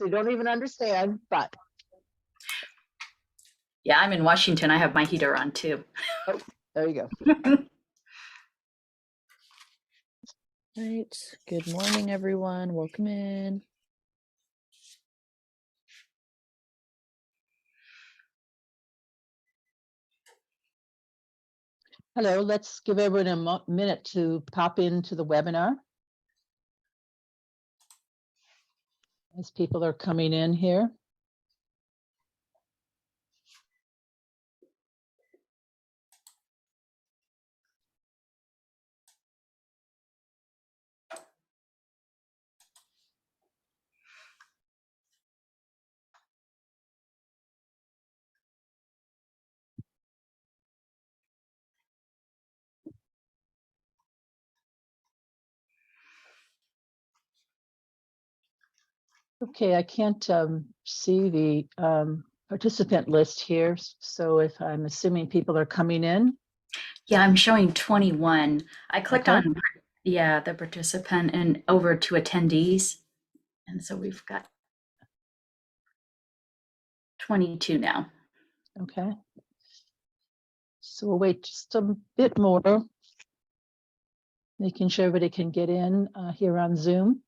They don't even understand, but. Yeah, I'm in Washington. I have my heater on too. Oh, there you go. Right. Good morning, everyone. Welcome in. Hello, let's give everyone a minute to pop into the webinar. As people are coming in here. Okay, I can't see the participant list here, so if I'm assuming people are coming in. Yeah, I'm showing 21. I clicked Okay. on, yeah, the participant and over to attendees. And so we've got 22 now. Okay. So we'll wait just a bit more, making sure everybody can get in here on Zoom.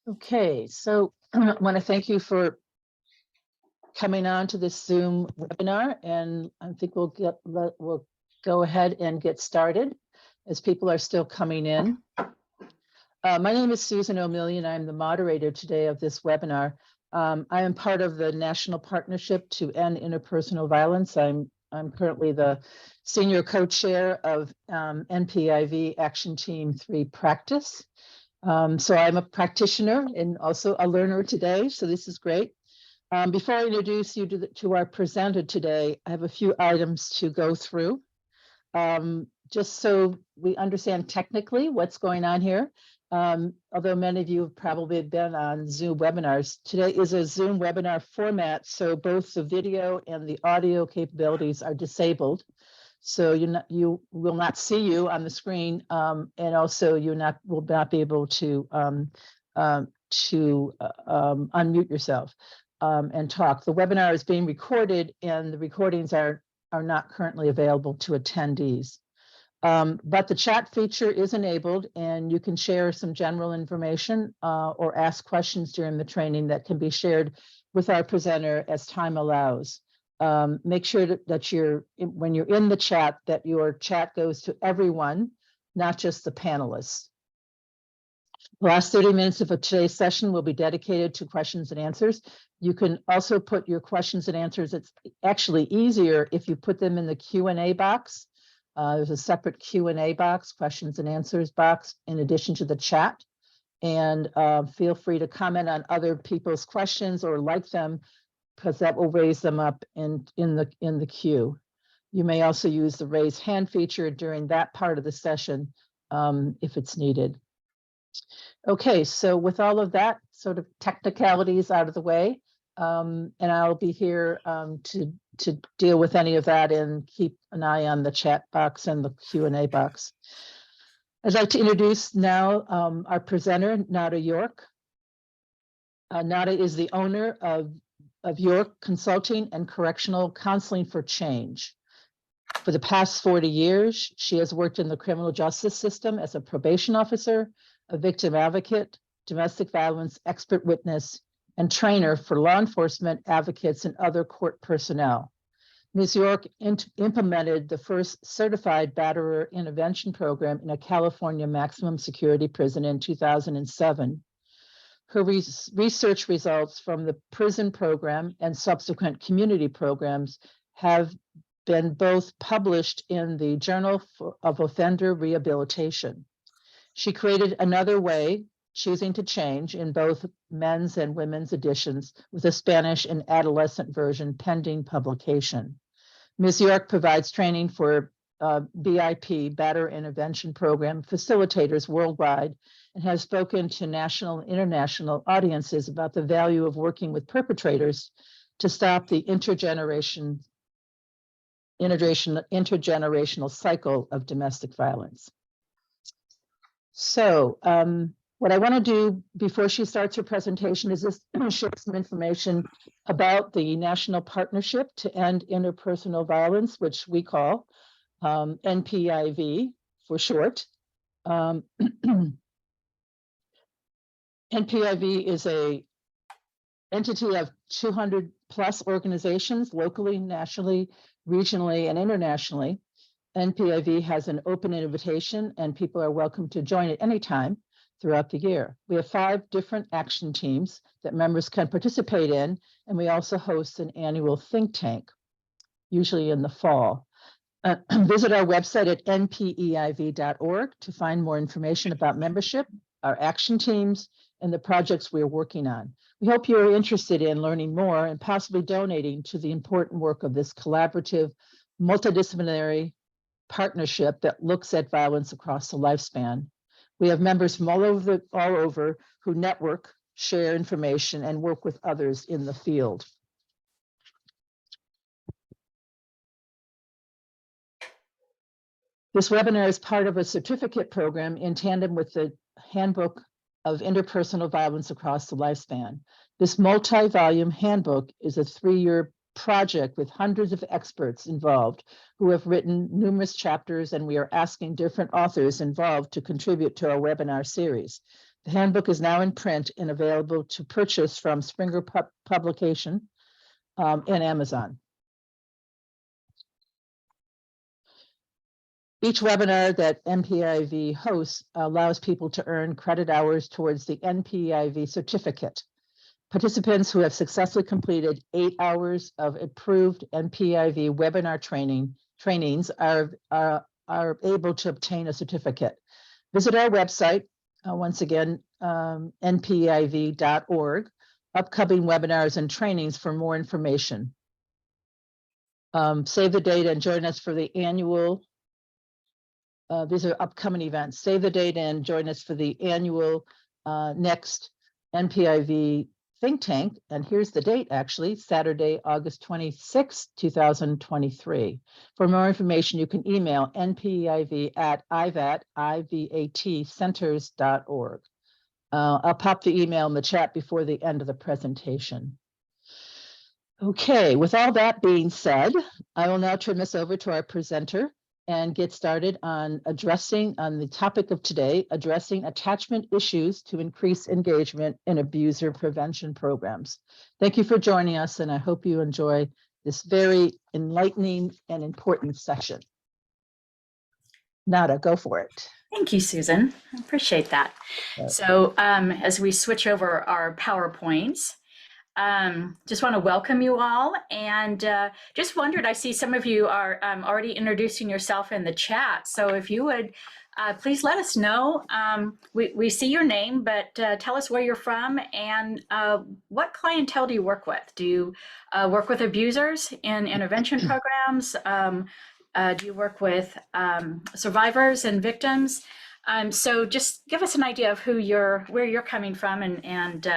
Okay, so I want to thank you for coming on to this Zoom webinar, and I think we'll go ahead and get started as people are still coming in. My name is Susan O'Million. I'm the moderator today of this webinar. I am part of the National Partnership to End Interpersonal Violence. I'm currently the senior co-chair of NPIV Action Team 3 Practice. So I'm a practitioner and also a learner today, so this is great. Before I introduce you to our presenter today, I have a few items to go through. Just so we understand technically what's going on here. Although many of you have probably been on Zoom webinars, today is a Zoom webinar format, so both the video and the audio capabilities are disabled. So you will not see you on the screen, and also you will not be able to unmute yourself and talk. The webinar is being recorded, and the recordings are not currently available to attendees. But the chat feature is enabled, and you can share some general information or ask questions during the training that can be shared with our presenter as time allows. Make sure that when you're in the chat, that your chat goes to everyone, not just the panelists. The last 30 minutes of today's session will be dedicated to questions and answers. You can also put your questions and answers. It's actually easier if you put them in the Q&A box. There's a separate Q&A box, questions and answers box, in addition to the chat. And feel free to comment on other people's questions or like them, because that will raise them up in the queue. You may also use the raise hand feature during that part of the session if it's needed. Okay, so with all of that sort of technicalities out of the way, and I'll be here to deal with any of that and keep an eye on the chat box and the Q&A box. I'd like to introduce now our presenter, Nada York. Nada is the owner of York Consulting and Correctional Counseling for Change. For the past 40 years, she has worked in the criminal justice system as a probation officer, a victim advocate, domestic violence expert witness, and trainer for law enforcement advocates and other court personnel. Ms. York implemented the first certified batterer intervention program in a California maximum security prison in 2007. Her research results from the prison program and subsequent community programs have been both published in the Journal of Offender Rehabilitation. She created Another Way, Choosing to Change, in both men's and women's editions, with a Spanish and adolescent version pending publication. Ms. York provides training for BIP, Batterer Intervention Program, facilitators worldwide, and has spoken to national and international audiences about the value of working with perpetrators to stop the intergenerational intergenerational cycle of domestic violence. So what I want to do before she starts her presentation is just share some information about the National Partnership to End Interpersonal Violence, which we call NPIV for short. NPIV is a entity of 200 plus organizations locally, nationally, regionally, and internationally. NPIV has an open invitation and people are welcome to join at any time throughout the year. We have 5 different action teams that members can participate in, and we also host an annual think tank, usually in the fall. Visit our website at npeiv.org to find more information about membership, our action teams, and the projects we're working on. We hope you're interested in learning more and possibly donating to the important work of this collaborative, multidisciplinary partnership that looks at violence across the lifespan. We have members from all over who network, share information, and work with others in the field. This webinar is part of a certificate program in tandem with the Handbook of Interpersonal Violence Across the Lifespan. This multi-volume handbook is a 3-year project with hundreds of experts involved who have written numerous chapters, and we are asking different authors involved to contribute to our webinar series. The handbook is now in print and available to purchase from Springer Publication and Amazon. Each webinar that NPIV hosts allows people to earn credit hours towards the NPIV certificate. Participants who have successfully completed 8 hours of approved NPIV webinar trainings are able to obtain a certificate. Visit our website, once again, npiv.org, upcoming webinars and trainings for more information. Save the date and join us for the annual. These are upcoming events. Save the date and join us for the annual next NPIV think tank. And here's the date, actually, Saturday, August 26, 2023. For more information, you can email npiv@ivatcenters.org. I'll pop the email in the chat before the end of the presentation. Okay, with all that being said, I will now turn this over to our presenter and get started on the topic of today, addressing attachment issues to increase engagement in abuser prevention programs. Thank you for joining us, and I hope you enjoy this very enlightening and important session. Nada, go for it. Thank you, Susan. I appreciate that. So as we switch over our PowerPoints, just want to welcome you all, and just wondered, I see some of you are already introducing yourself in the chat. So if you would please let us know. We see your name, but tell us where you're from and what clientele do you work with? Do you work with abusers in intervention programs? Do you work with survivors and victims? So just give us an idea of where you're coming from and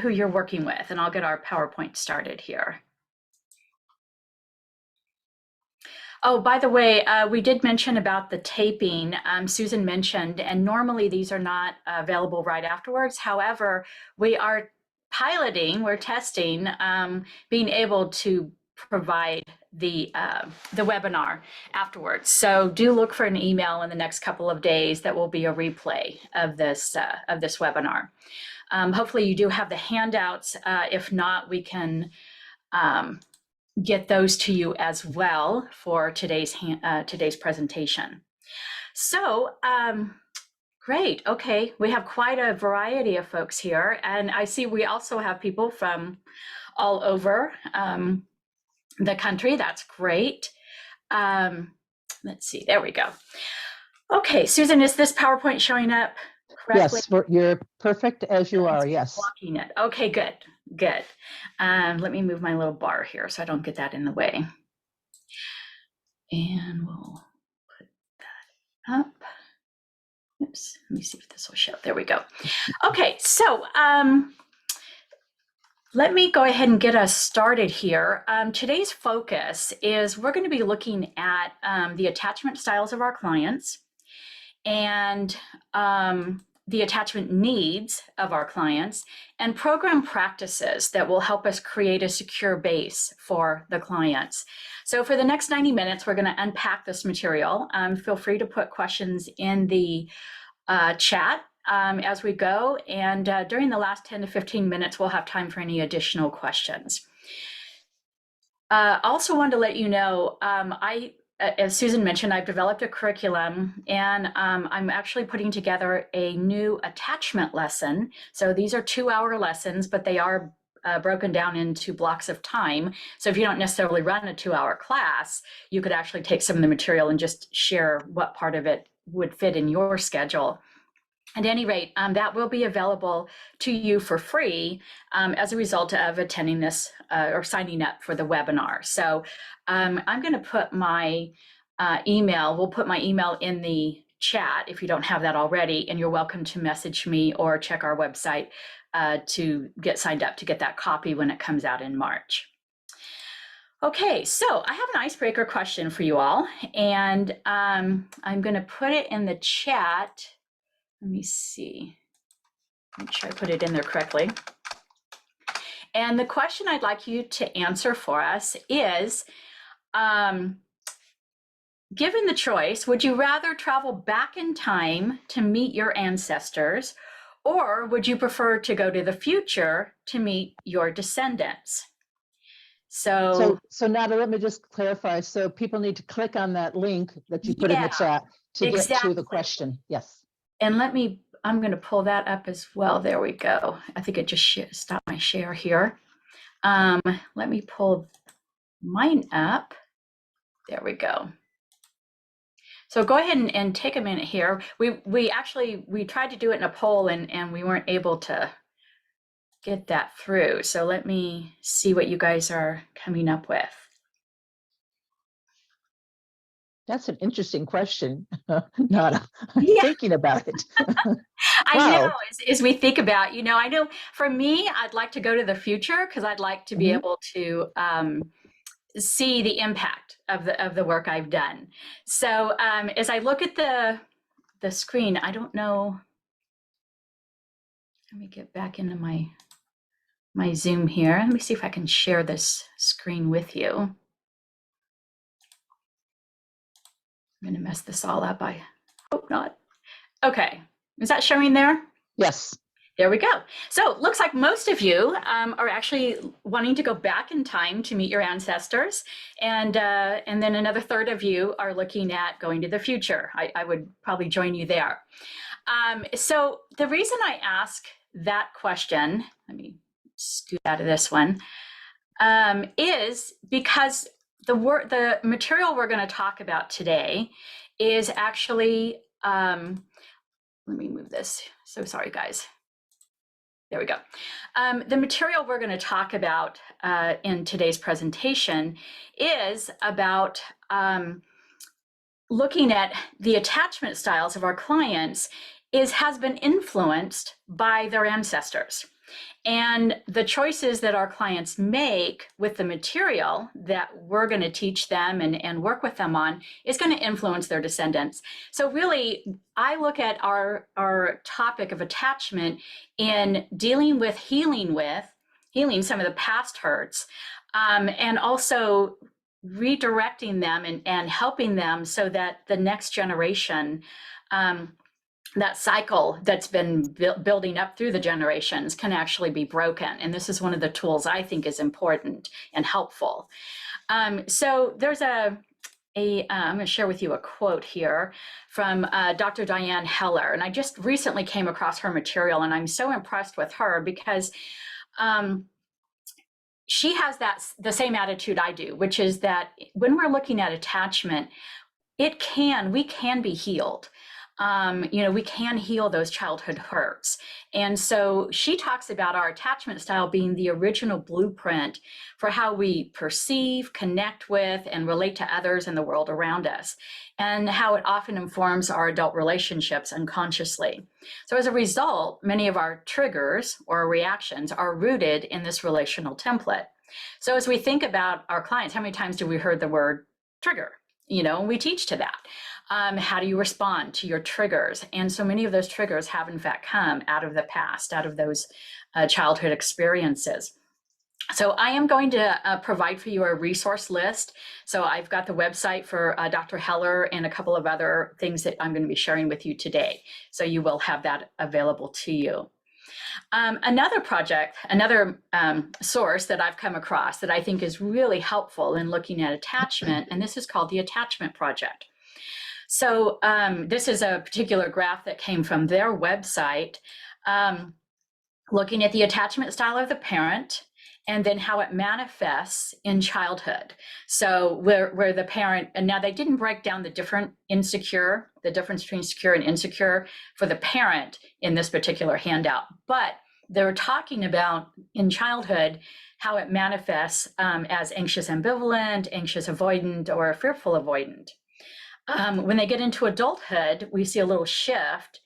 who you're working with, and I'll get our PowerPoint started here. Oh, by the way, we did mention about the taping. Susan mentioned, and normally these are not available right afterwards. However, we are we're testing being able to provide the webinar afterwards. So do look for an email in the next couple of days that will be a replay of this webinar. Hopefully you do have the handouts. If not, we can get those to you as well for today's presentation. So great. Okay, we have quite a variety of folks here, and I see we also have people from all over the country. That's great. Let's see. There we go. Okay, Susan, is this PowerPoint showing up correctly? Yes, you're perfect as you are. Yes. Blocking it. Okay, good. Good. Let me move my little bar here so I don't get that in the way. And we'll put that up. Oops, let me see if this will show. There we go. Okay, so let me go ahead and get us started here. Today's focus is we're going to be looking at the attachment styles of our clients and the attachment needs of our clients and program practices that will help us create a secure base for the clients. So for the next 90 minutes, we're going to unpack this material. Feel free to put questions in the chat as we go. And during the last 10 to 15 minutes, we'll have time for any additional questions. Also wanted to let you know, as Susan mentioned, I've developed a curriculum and I'm actually putting together a new attachment lesson. So these are 2-hour lessons, but they are broken down into blocks of time. So if you don't necessarily run a 2-hour class, you could actually take some of the material and just share what part of it would fit in your schedule. At any rate, that will be available to you for free as a result of attending this or signing up for the webinar. So I'm going to put my email, we'll put my email in the chat if you don't have that already, and you're welcome to message me or check our website to get signed up to get that copy when it comes out in March. Okay, so I have an icebreaker question for you all, and I'm going to put it in the chat. Let me see, make sure I put it in there correctly. And the question I'd like you to answer for us is, given the choice, would you rather travel back in time to meet your ancestors, or would you prefer to go to the future to meet your descendants? So Nada, let me just clarify. So people need to click on that link that you put in the chat to get to the question. Yes. And I'm going to pull that up as well. There we go. I think it just stopped my share here. Let me pull mine up. There we go. So go ahead and take a minute here. We tried to do it in a poll and we weren't able to get that through. So let me see what you guys are coming up with. That's an interesting question. Nada, Yeah. thinking about it. I know, as we think about, I know for me, I'd like to go to the future because I'd like to be able to see the impact of the work I've done. So as I look at the screen, I don't know. Let me get back into my Zoom here. Let me see if I can share this screen with you. I'm going to mess this all up. I hope not. Okay. Is that showing there? Yes. There we go. So it looks like most of you are actually wanting to go back in time to meet your ancestors. And then another third of you are looking at going to the future. I would probably join you there. So the reason I ask that question, let me scoot out of this one, is because the material we're going to talk about today is actually, let me move this. So sorry, guys. There we go. The material we're going to talk about in today's presentation is about looking at the attachment styles of our clients has been influenced by their ancestors. And the choices that our clients make with the material that we're going to teach them and work with them on is going to influence their descendants. So really, I look at our topic of attachment in dealing with healing some of the past hurts, and also redirecting them and helping them so that the next generation, that cycle that's been building up through the generations can actually be broken. And this is one of the tools I think is important and helpful. So there's I'm going to share with you a quote here from Dr. Diane Heller. And I just recently came across her material and I'm so impressed with her because she has the same attitude I do, which is that when we're looking at attachment, we can be healed. we can heal those childhood hurts. And so she talks about our attachment style being the original blueprint for how we perceive, connect with, and relate to others and the world around us, and how it often informs our adult relationships unconsciously. So as a result, many of our triggers or reactions are rooted in this relational template. So as we think about our clients, how many times do we heard the word trigger? We teach to that. How do you respond to your triggers? And so many of those triggers have in fact come out of the past, out of those childhood experiences. So I am going to provide for you a resource list. So I've got the website for Dr. Heller and a couple of other things that I'm going to be sharing with you today. So you will have that available to you. Another project, another source that I've come across that I think is really helpful in looking at attachment, and this is called the Attachment Project. So this is a particular graph that came from their website, looking at the attachment style of the parent and then how it manifests in childhood. So where the parent, and now they didn't break down the difference between secure and insecure for the parent in this particular handout, but they're talking about in childhood how it manifests as anxious ambivalent, anxious avoidant, or fearful avoidant. When they get into adulthood, we see a little shift.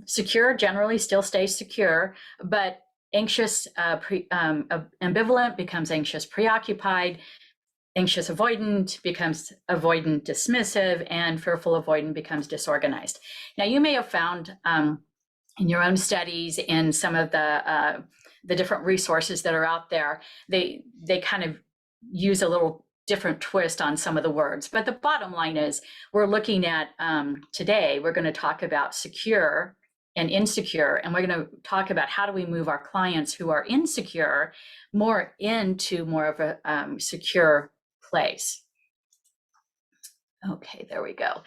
Secure generally still stays secure, but anxious ambivalent becomes anxious preoccupied, anxious avoidant becomes avoidant dismissive, and fearful avoidant becomes disorganized. Now, you may have found in your own studies, in some of the different resources that are out there, they kind of use a little different twist on some of the words. But the bottom line is we're looking at today, we're going to talk about secure and insecure, and we're going to talk about how do we move our clients who are insecure more into more of a secure place. Okay, there we go.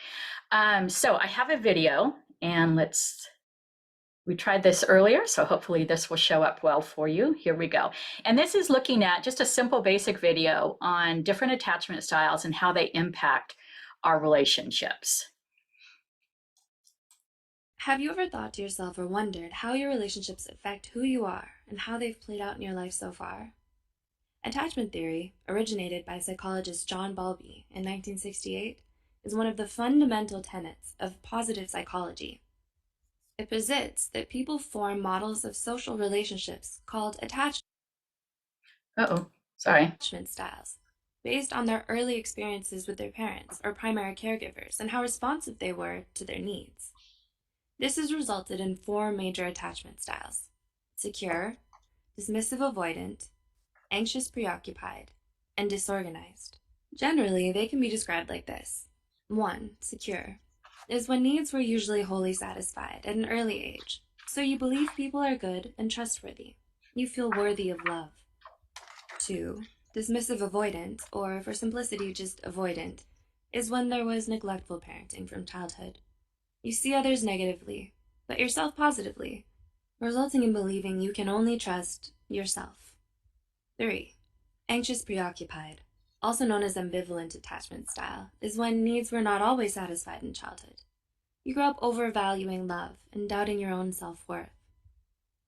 So I have a video, and we tried this earlier, so hopefully this will show up well for you. Here we go. And this is looking at just a simple basic video on different attachment styles and how they impact our relationships. Have you ever thought to yourself or wondered how your relationships affect who you are and how they've played out in your life so far? Attachment theory, originated by psychologist John Bowlby in 1968, is one of the fundamental tenets of positive psychology. It posits that people form models of social relationships called attachment styles, based on their early experiences with their parents or primary caregivers and how responsive they were to their needs. This has resulted in 4 major attachment styles: secure, dismissive avoidant, anxious preoccupied, and disorganized. Generally, they can be described like this. 1. Secure is when needs were usually wholly satisfied at an early age, so you believe people are good and trustworthy. You feel worthy of love. 2. Dismissive avoidant, or for simplicity just avoidant, is when there was neglectful parenting from childhood. You see others negatively, but yourself positively, resulting in believing you can only trust yourself. 3. Anxious preoccupied, also known as ambivalent attachment style, is when needs were not always satisfied in childhood. You grow up overvaluing love and doubting your own self-worth.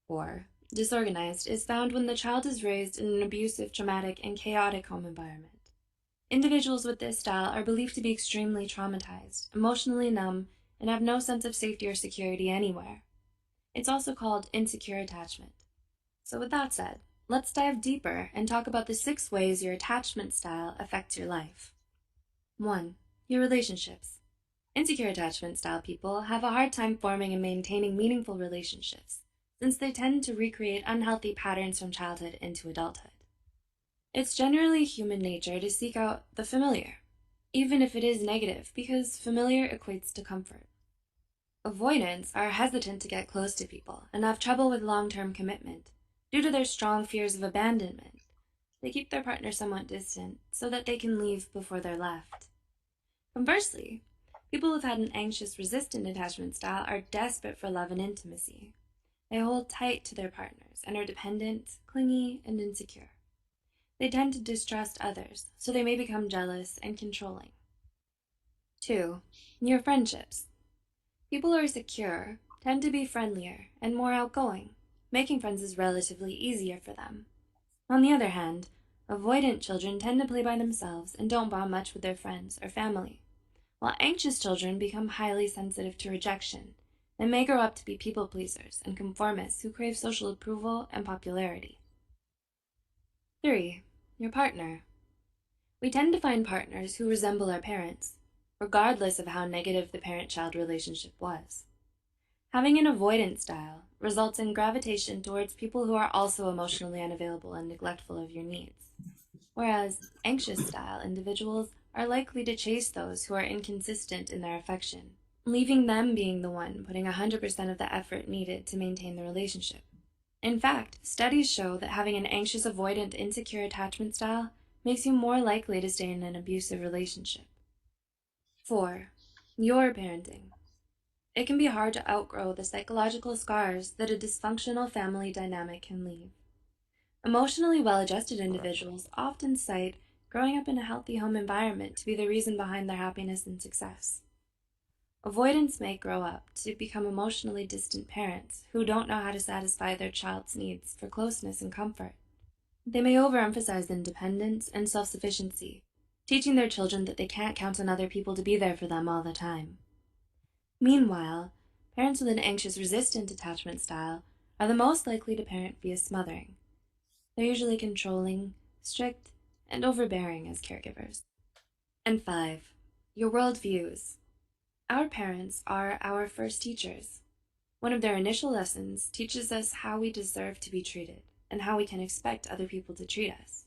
4. Disorganized is found when the child is raised in an abusive, traumatic, and chaotic home environment. Individuals with this style are believed to be extremely traumatized, emotionally numb, and have no sense of safety or security anywhere. It's also called insecure attachment. So with that said, let's dive deeper and talk about the 6 ways your attachment style affects your life. 1. Your relationships. Insecure attachment style people have a hard time forming and maintaining meaningful relationships, since they tend to recreate unhealthy patterns from childhood into adulthood. It's generally human nature to seek out the familiar, even if it is negative, because familiar equates to comfort. Avoidants are hesitant to get close to people and have trouble with long-term commitment due to their strong fears of abandonment. They keep their partner somewhat distant so that they can leave before they're left. Conversely, people who've had an anxious, resistant attachment style are desperate for love and intimacy. They hold tight to their partners and are dependent, clingy, and insecure. They tend to distrust others, so they may become jealous and controlling. 2. Your friendships. People who are secure tend to be friendlier and more outgoing. Making friends is relatively easier for them. On the other hand, avoidant children tend to play by themselves and don't bond much with their friends or family, while anxious children become highly sensitive to rejection and may grow up to be people pleasers and conformists who crave social approval and popularity. 3. Your partner. We tend to find partners who resemble our parents, regardless of how negative the parent-child relationship was. Having an avoidant style results in gravitation towards people who are also emotionally unavailable and neglectful of your needs, whereas anxious style individuals are likely to chase those who are inconsistent in their affection, leaving them being the one putting 100% of the effort needed to maintain the relationship. In fact, studies show that having an anxious, avoidant, insecure attachment style makes you more likely to stay in an abusive relationship. 4. Your parenting. It can be hard to outgrow the psychological scars that a dysfunctional family dynamic can leave. Emotionally well-adjusted individuals often cite growing up in a healthy home environment to be the reason behind their happiness and success. Avoidants may grow up to become emotionally distant parents who don't know how to satisfy their child's needs for closeness and comfort. They may overemphasize independence and self-sufficiency, teaching their children that they can't count on other people to be there for them all the time. Meanwhile, parents with an anxious resistant attachment style are the most likely to parent via smothering. They're usually controlling, strict, and overbearing as caregivers. And 5. Your worldviews. Our parents are our first teachers. One of their initial lessons teaches us how we deserve to be treated and how we can expect other people to treat us.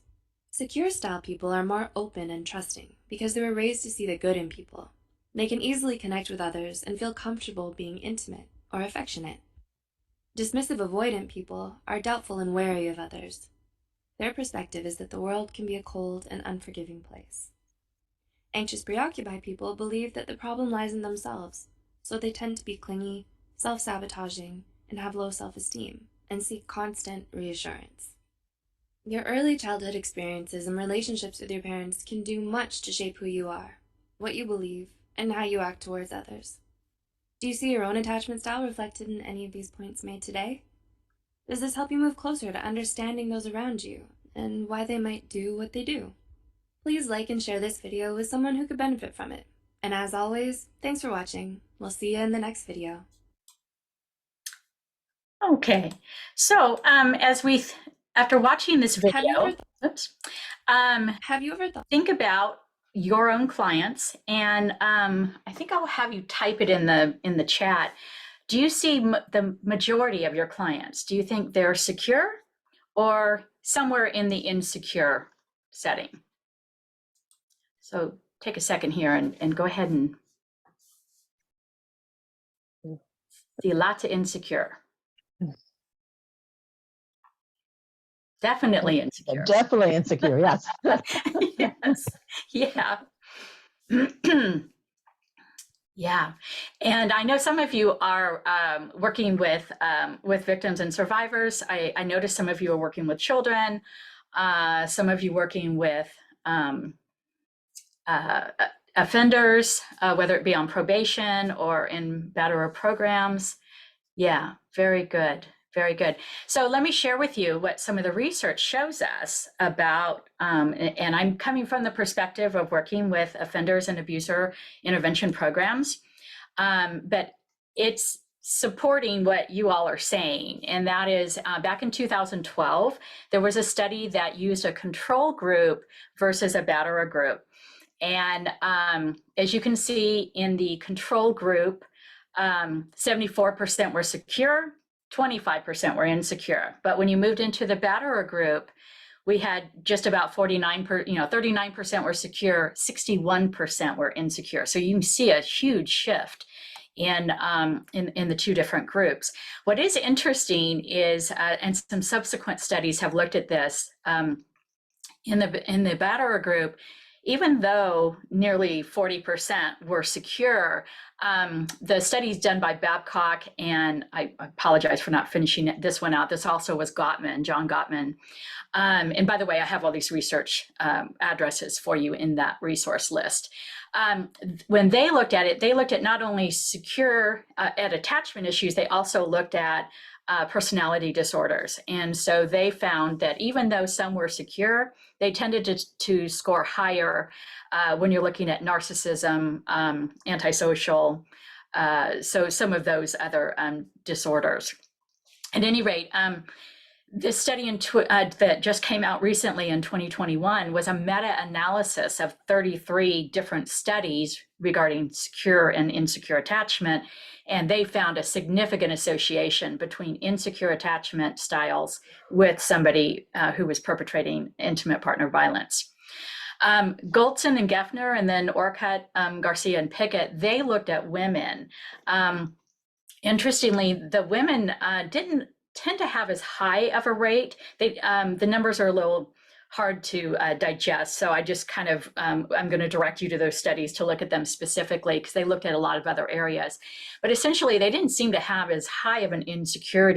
Secure style people are more open and trusting because they were raised to see the good in people. They can easily connect with others and feel comfortable being intimate or affectionate. Dismissive avoidant people are doubtful and wary of others. Their perspective is that the world can be a cold and unforgiving place. Anxious preoccupied people believe that the problem lies in themselves, so they tend to be clingy, self-sabotaging, and have low self-esteem, and seek constant reassurance. Your early childhood experiences and relationships with your parents can do much to shape who you are, what you believe, and how you act towards others. Do you see your own attachment style reflected in any of these points made today? Does this help you move closer to understanding those around you and why they might do what they do? Please like and share this video with someone who could benefit from it. And as always, thanks for watching. We'll see you in the next video. Okay, so after watching this video, Have you ever thought? think about your own clients, and I think I'll have you type it in the chat. Do you see the majority of your clients? Do you think they're secure or somewhere in the insecure setting? So take a second here and go ahead and see lots of insecure. Definitely insecure. Definitely insecure, yes. Yes, yeah. Yeah, and I know some of you are working with victims and survivors. I noticed some of you are working with children, some of you working with offenders, whether it be on probation or in batterer programs. Yeah, very good. Very good. So let me share with you what some of the research shows us about, and I'm coming from the perspective of working with offenders and abuser intervention programs, but it's supporting what you all are saying. And that is back in 2012, there was a study that used a control group versus a batterer group. And as you can see in the control group, 74% were secure, 25% were insecure. But when you moved into the batterer group, we had just about 39% were secure, 61% were insecure. So you can see a huge shift in the two different groups. What is interesting is, and some subsequent studies have looked at this, in the batterer group, even though nearly 40% were secure, the studies done by Babcock, and I apologize for not finishing this one out. This also was Gottman, John Gottman. And by the way, I have all these research addresses for you in that resource list. when they looked at it, they looked at not only secure at attachment issues, they also looked at personality disorders. And so they found that even though some were secure, they tended to score higher when you're looking at narcissism, antisocial, so some of those other disorders. At any rate, this study that just came out recently in 2021 was a meta-analysis of 33 different studies regarding secure and insecure attachment, and they found a significant association between insecure attachment styles with somebody who was perpetrating intimate partner violence. Goldson and Geffner, and then Orcutt, Garcia, and Pickett, they looked at women. Interestingly, the women didn't tend to have as high of a rate. The numbers are a little hard to digest, so I just kind of, I'm going to direct you to those studies to look at them specifically, because they looked at a lot of other areas. But essentially, they didn't seem to have as high of an insecure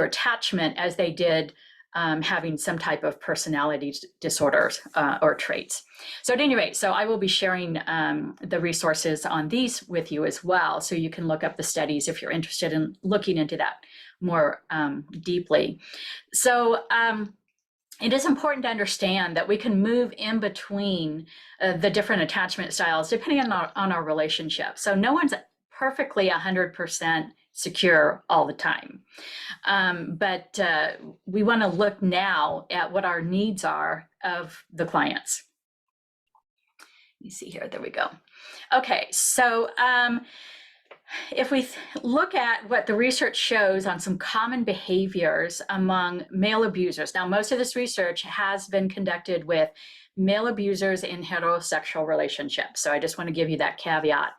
attachment as they did having some type of personality disorders or traits. So at any rate, so I will be sharing the resources on these with you as well, so you can look up the studies if you're interested in looking into that more deeply. So it is important to understand that we can move in between the different attachment styles depending on our relationship. So no one's perfectly 100% secure all the time. But we want to look now at what our needs are of the clients. You see here, there we go. Okay, so if we look at what the research shows on some common behaviors among male abusers, now most of this research has been conducted with male abusers in heterosexual relationships. So I just want to give you that caveat.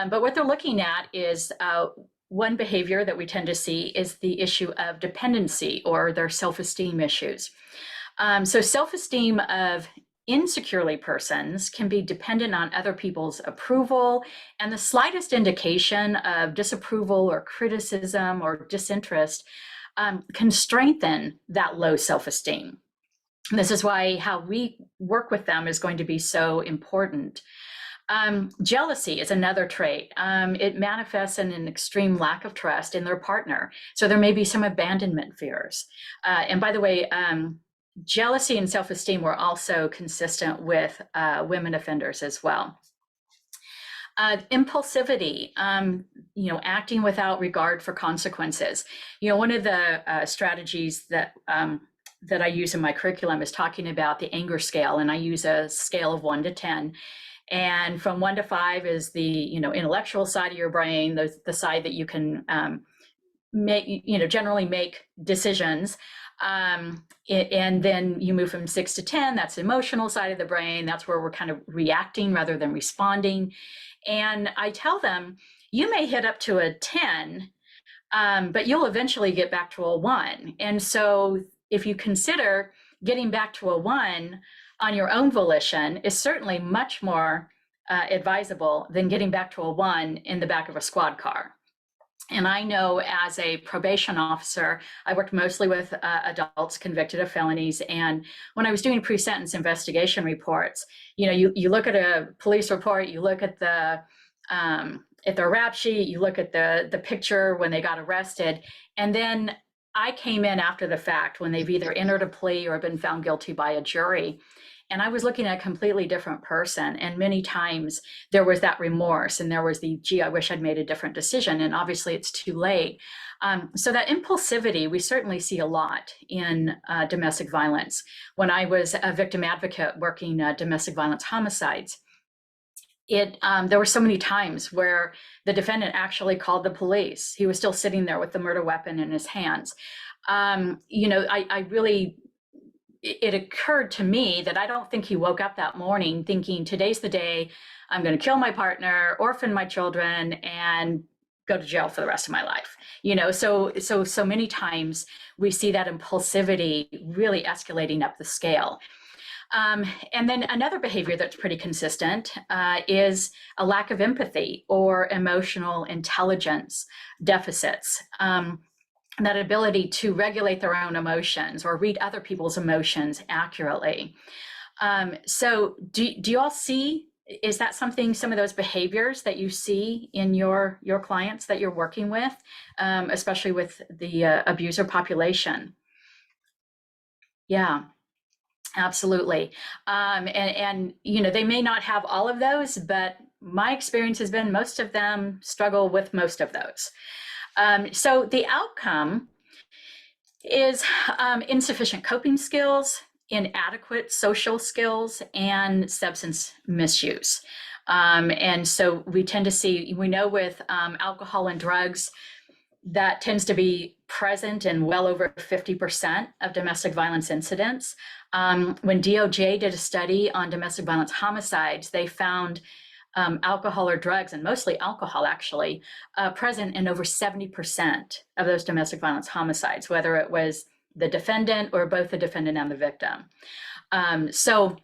But what they're looking at is one behavior that we tend to see is the issue of dependency or their self-esteem issues. So self-esteem of insecurely persons can be dependent on other people's approval, and the slightest indication of disapproval or criticism or disinterest can strengthen that low self-esteem. This is why how we work with them is going to be so important. Jealousy is another trait. It manifests in an extreme lack of trust in their partner. So there may be some abandonment fears. And by the way, jealousy and self-esteem were also consistent with women offenders as well. Impulsivity, acting without regard for consequences. One of the strategies that I use in my curriculum is talking about the anger scale, and I use a scale of 1 to 10. And from 1 to 5 is the intellectual side of your brain, the side that you can generally make decisions. And then you move from 6 to 10, that's the emotional side of the brain. That's where we're kind of reacting rather than responding. And I tell them, you may hit up to a 10, but you'll eventually get back to a 1. And so if you consider getting back to a 1 on your own volition is certainly much more advisable than getting back to a 1 in the back of a squad car. And I know as a probation officer, I worked mostly with adults convicted of felonies. And when I was doing pre-sentence investigation reports, you look at a police report, you look at their rap sheet, you look at the picture when they got arrested, and then I came in after the fact when they've either entered a plea or been found guilty by a jury. And I was looking at a completely different person. And many times there was that remorse and there was gee, I wish I'd made a different decision. And obviously it's too late. So that impulsivity, we certainly see a lot in domestic violence. When I was a victim advocate working domestic violence homicides, there were so many times where the defendant actually called the police. He was still sitting there with the murder weapon in his hands. It occurred to me that I don't think he woke up that morning thinking, today's the day I'm going to kill my partner, orphan my children, and go to jail for the rest of my life. So many times we see that impulsivity really escalating up the scale. And then another behavior that's pretty consistent is a lack of empathy or emotional intelligence deficits. That ability to regulate their own emotions or read other people's emotions accurately. So do you all see Is that something, some of those behaviors that you see in your clients that you're working with, especially with the abuser population? Yeah, absolutely. And you know, they may not have all of those, but my experience has been most of them struggle with most of those. So the outcome is insufficient coping skills, inadequate social skills, and substance misuse. And so we tend to see, we know with alcohol and drugs, that tends to be present in well over 50% of domestic violence incidents. When DOJ did a study on domestic violence homicides, they found alcohol or drugs, and mostly alcohol actually, present in over 70% of those domestic violence homicides, whether it was the defendant or both the defendant and the victim. So,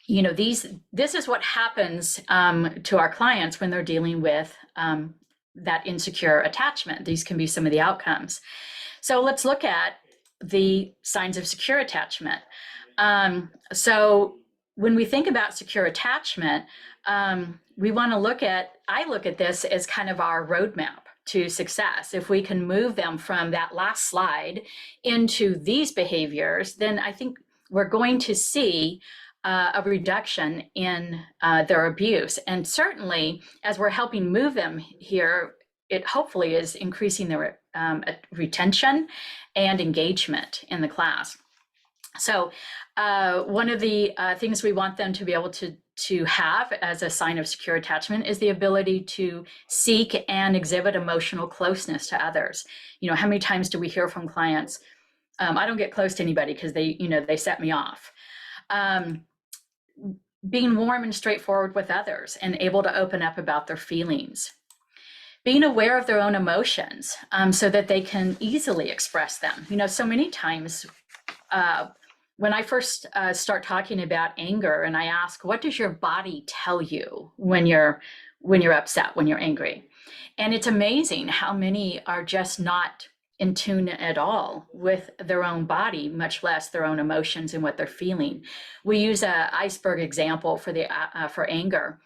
you know, this is what happens to our clients when they're dealing with that insecure attachment. These can be some of the outcomes. So let's look at the signs of secure attachment. So when we think about secure attachment, we want to look at, I look at this as kind of our roadmap to success. If we can move them from that last slide into these behaviors, then I think we're going to see a reduction in their abuse. And certainly, as we're helping move them here, it hopefully is increasing their retention and engagement in the class. So one of the things we want them to be able to have as a sign of secure attachment is the ability to seek and exhibit emotional closeness to others. You know, how many times do we hear from clients, I don't get close to anybody because they set me off. Being warm and straightforward with others and able to open up about their feelings. Being aware of their own emotions so that they can easily express them. You know, so many times when I first start talking about anger and I ask, what does your body tell you when you're upset, when you're angry? And it's amazing how many are just not in tune at all with their own body, much less their own emotions and what they're feeling. We use an iceberg example for anger.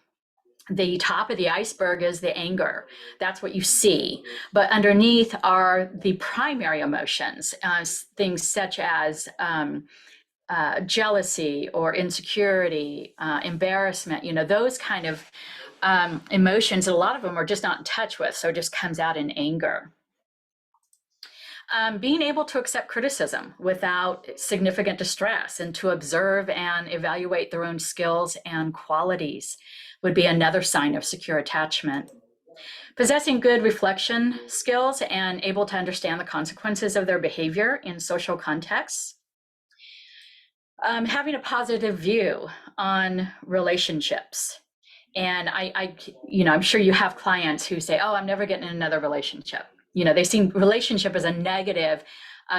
The top of the iceberg is the anger. That's what you see. But underneath are the primary emotions, things such as jealousy or insecurity, embarrassment, you know, those kind of emotions. A lot of them are just not in touch with, so it just comes out in anger. Being able to accept criticism without significant distress and to observe and evaluate their own skills and qualities would be another sign of secure attachment. Possessing good reflection skills and able to understand the consequences of their behavior in social contexts. Having a positive view on relationships. And I'm sure you have clients who say, oh, I'm never getting in another relationship. You know, they see relationship as a negative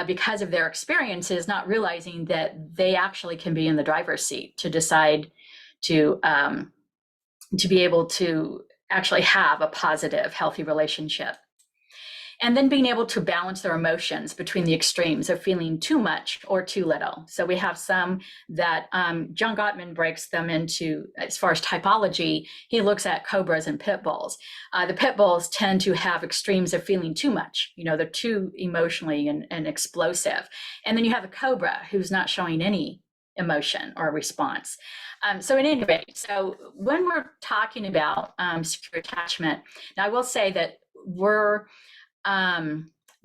because of their experiences, not realizing that they actually can be in the driver's seat to decide to be able to actually have a positive, healthy relationship. And then being able to balance their emotions between the extremes of feeling too much or too little. So we have some that John Gottman breaks them into, as far as typology, he looks at cobras and pit bulls. The pit bulls tend to have extremes of feeling too much. You know, they're too emotionally and explosive. And then you have a cobra who's not showing any emotion or response. So at any rate, so when we're talking about secure attachment, now I will say that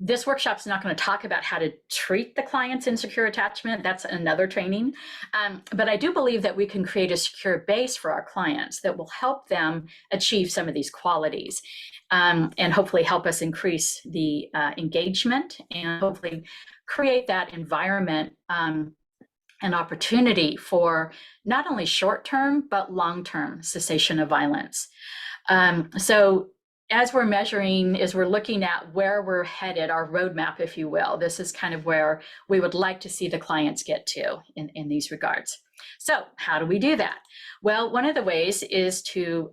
this workshop is not going to talk about how to treat the client's insecure attachment. That's another training. But I do believe that we can create a secure base for our clients that will help them achieve some of these qualities and hopefully help us increase the engagement and hopefully create that environment an opportunity for not only short-term, but long-term cessation of violence. So as we're measuring, as we're looking at where we're headed, our roadmap, if you will, this is kind of where we would like to see the clients get to in these regards. So how do we do that? Well, one of the ways is to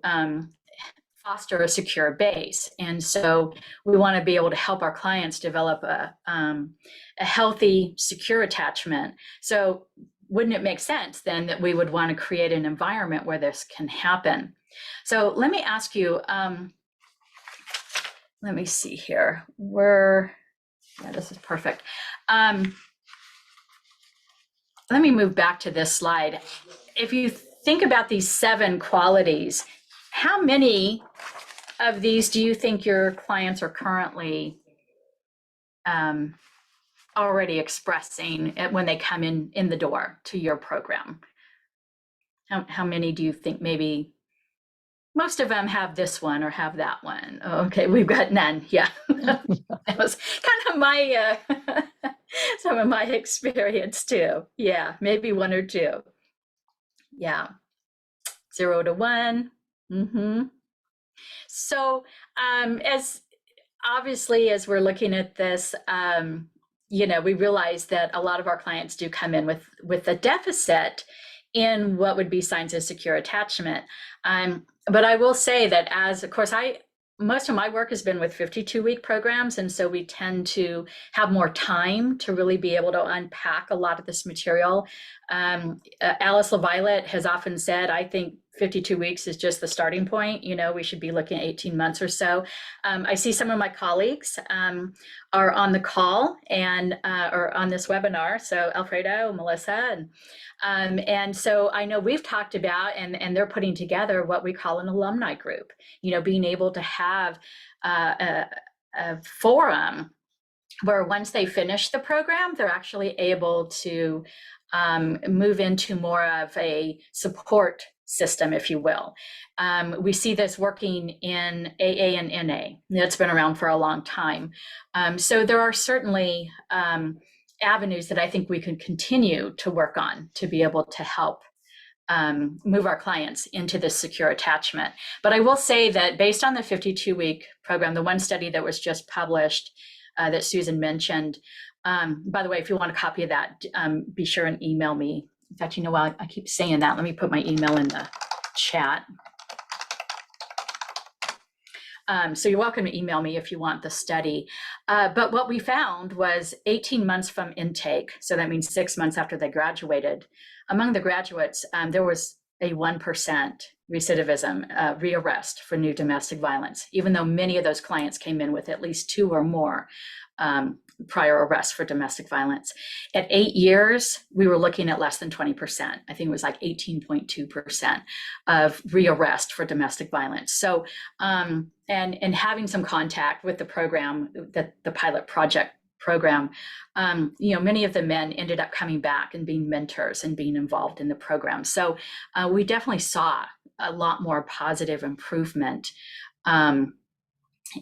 foster a secure base. And so we want to be able to help our clients develop a healthy, secure attachment. So wouldn't it make sense then that we would want to create an environment where this can happen? So let me ask you, let me see here. Yeah, this is perfect. Let me move back to this slide. If you think about these 7 qualities, how many of these do you think your clients are currently already expressing when they come in the door to your program? How many do you think? Maybe most of them have this one or have that one. Oh, okay, we've got none. Yeah, that was kind of my some of my experience too. Yeah, maybe 1 or 2. Yeah, 0 to 1. So as obviously, as we're looking at this, we realize that a lot of our clients do come in with a deficit in what would be signs of secure attachment. But I will say that, as of course, most of my work has been with 52-week programs, and so we tend to have more time to really be able to unpack a lot of this material. Alice LaViolette has often said, I think 52 weeks is just the starting point. We should be looking at 18 months or so. I see some of my colleagues are on the call and or on this webinar. So Alfredo, Melissa, and so I know we've talked about, and they're putting together what we call an alumni group, being able to have a forum where once they finish the program, they're actually able to move into more of a support system, if you will. We see this working in AA and NA. That's been around for a long time. So there are certainly avenues that I think we can continue to work on to be able to help move our clients into this secure attachment. But I will say that based on the 52-week program, the one study that was just published that Susan mentioned, by the way, if you want a copy of that, be sure and email me. In fact, I keep saying that. Let me put my email in the chat. So you're welcome to email me if you want the study. But what we found was 18 months from intake, so that means 6 months after they graduated, among the graduates, there was a 1% recidivism, rearrest for new domestic violence, even though many of those clients came in with at least 2 or more prior arrests for domestic violence. At 8 years, we were looking at less than 20%. I think it was like 18.2% of rearrest for domestic violence. So, and having some contact with the program, the pilot project program, many of the men ended up coming back and being mentors and being involved in the program. So we definitely saw a lot more positive improvement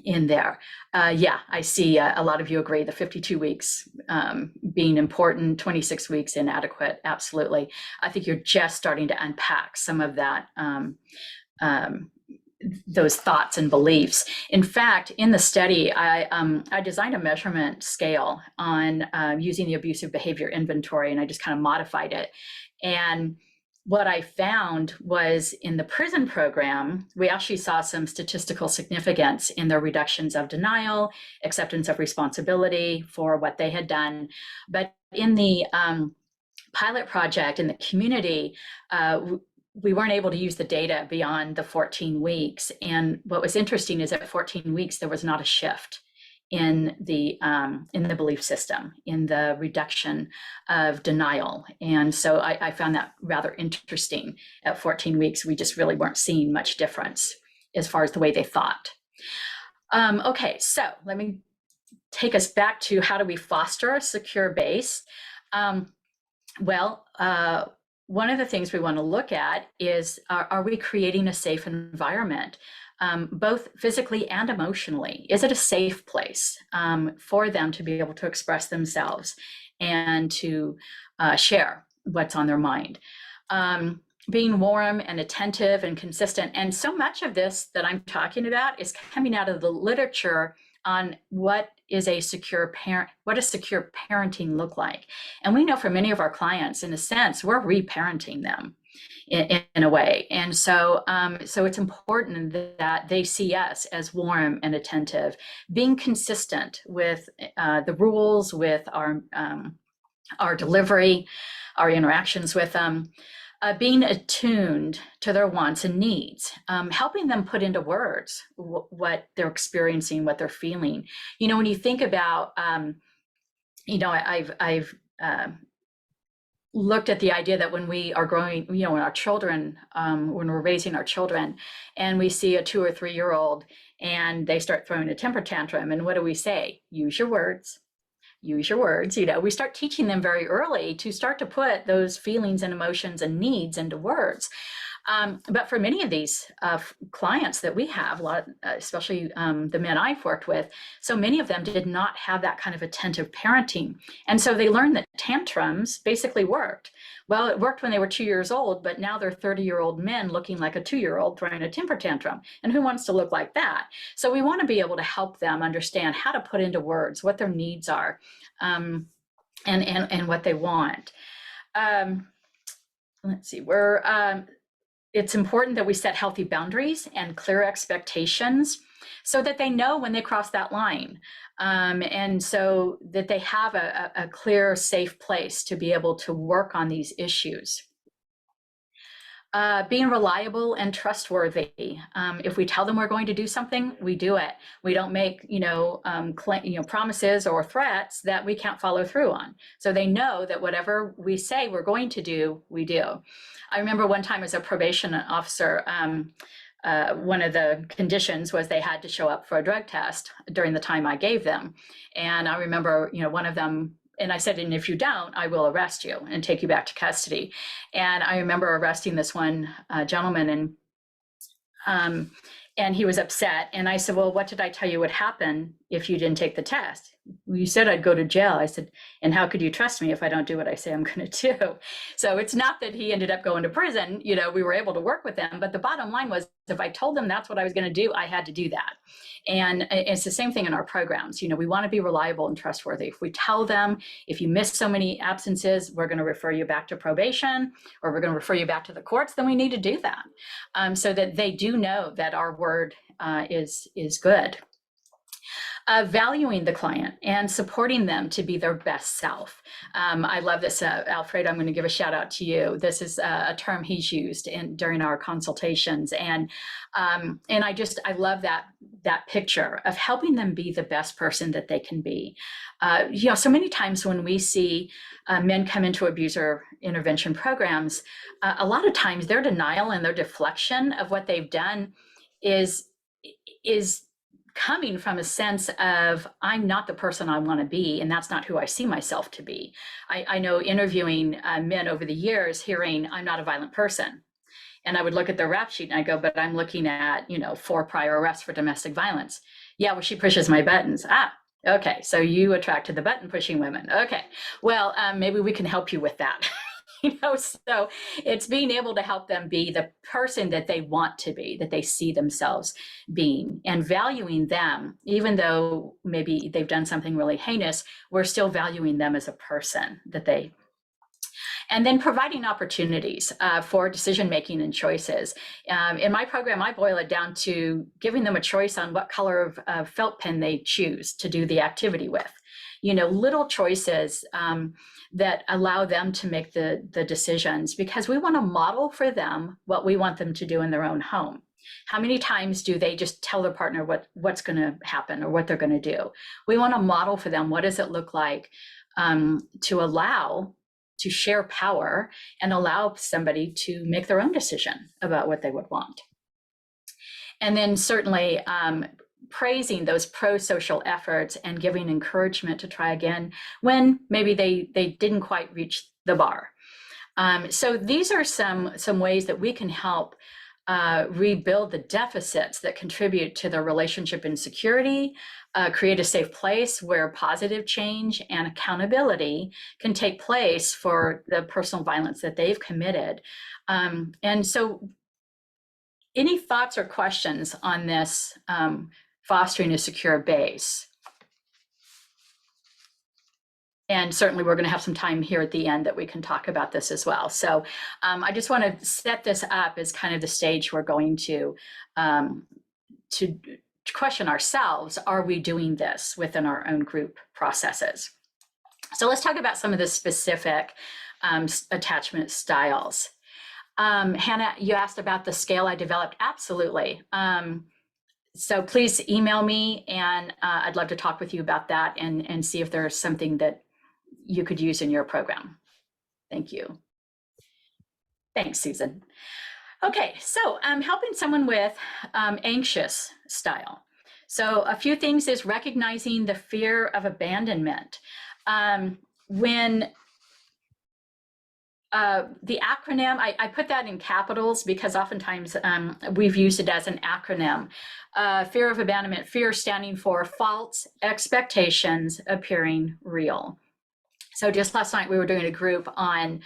in there. I see a lot of you agree the 52 weeks being important, 26 weeks inadequate. Absolutely. I think you're just starting to unpack some of that, those thoughts and beliefs. In fact, in the study, I designed a measurement scale on using the abusive behavior inventory, and I just kind of modified it. And what I found was in the prison program, we actually saw some statistical significance in their reductions of denial, acceptance of responsibility for what they had done. But in the pilot project in the community, we weren't able to use the data beyond the 14 weeks. And what was interesting is at 14 weeks, there was not a shift in the belief system, in the reduction of denial. And so I found that rather interesting. At 14 weeks, we just really weren't seeing much difference as far as the way they thought. Okay, so let me take us back to how do we foster a secure base? One of the things we want to look at is, are we creating a safe environment? Both physically and emotionally? Is it a safe place for them to be able to express themselves and to share what's on their mind? Being warm and attentive and consistent. And so much of this that I'm talking about is coming out of the literature on what is a secure parent, what does secure parenting look like? And we know for many of our clients, in a sense, we're reparenting them in a way. And so, so it's important that they see us as warm and attentive, being consistent with the rules, with our our delivery, our interactions with them, being attuned to their wants and needs, helping them put into words what they're experiencing, what they're feeling. You know, when you think about, you know, I've looked at the idea that when we are growing, you know, when our children, when we're raising our children and we see a 2 or 3 year old and they start throwing a temper tantrum, and what do we say? Use your words. Use your words. You know, we start teaching them very early to start to put those feelings and emotions and needs into words. But for many of these clients that we have, a lot, especially the men I've worked with, so many of them did not have that kind of attentive parenting. And so they learned that tantrums basically worked. Well, it worked when they were 2 years old, but now they're 30-year-old men looking like a 2-year-old throwing a temper tantrum. And who wants to look like that? So we want to be able to help them understand how to put into words what their needs are, and what they want. Let's see, it's important that we set healthy boundaries and clear expectations so that they know when they cross that line, and so that they have a clear, safe place to be able to work on these issues. Being reliable and trustworthy. If we tell them we're going to do something, we do it. We don't make, promises or threats that we can't follow through on. So they know that whatever we say we're going to do, we do. I remember one time as a probation officer, one of the conditions was they had to show up for a drug test during the time I gave them. And I remember, one of them, and I said, and if you don't, I will arrest you and take you back to custody. And I remember arresting this one gentleman, and he was upset. And I said, well, what did I tell you would happen if you didn't take the test? You said I'd go to jail. I said, and how could you trust me if I don't do what I say I'm going to do? So it's not that he ended up going to prison. We were able to work with him. But the bottom line was, if I told them that's what I was going to do, I had to do that. And it's the same thing in our programs. We want to be reliable and trustworthy. If we tell them, if you miss so many absences, we're going to refer you back to probation, or we're going to refer you back to the courts, then we need to do that, so that they do know that our word is good. Valuing the client and supporting them to be their best self. I love this, Alfredo. I'm going to give a shout out to you. This is a term he's used during our consultations, and I love that picture of helping them be the best person that they can be. So many times when we see men come into abuser intervention programs, a lot of times their denial and their deflection of what they've done is coming from a sense of, I'm not the person I want to be, and that's not who I see myself to be. I know interviewing men over the years, hearing, I'm not a violent person. And I would look at their rap sheet and I go, but I'm looking at, 4 prior arrests for domestic violence. Yeah, well, she pushes my buttons. Okay, so you attracted the button pushing women. Okay, well, maybe we can help you with that. So it's being able to help them be the person that they want to be, that they see themselves being, and valuing them, even though maybe they've done something really heinous, we're still valuing them as a person and then providing opportunities for decision-making and choices. In my program, I boil it down to giving them a choice on what color of felt pen they choose to do the activity with. Little choices that allow them to make the decisions, because we want to model for them what we want them to do in their own home. How many times do they just tell their partner what's going to happen or what they're going to do? We want to model for them, what does it look like to share power and allow somebody to make their own decision about what they would want. And then certainly praising those pro-social efforts and giving encouragement to try again when maybe they didn't quite reach the bar. So these are some ways that we can help rebuild the deficits that contribute to their relationship insecurity, create a safe place where positive change and accountability can take place for the personal violence that they've committed. And so any thoughts or questions on this, fostering a secure base? And certainly we're going to have some time here at the end that we can talk about this as well. So I just want to set this up as kind of the stage we're going to question ourselves, are we doing this within our own group processes? So let's talk about some of the specific attachment styles. Hannah, you asked about the scale I developed. Absolutely. So please email me, and I'd love to talk with you about that and see if there's something that you could use in your program. Thank you. Thanks, Susan. Okay, so helping someone with anxious style. So a few things is recognizing the fear of abandonment. When the acronym, I put that in capitals because oftentimes we've used it as an acronym. Fear of abandonment, fear standing for false expectations appearing real. So just last night we were doing a group on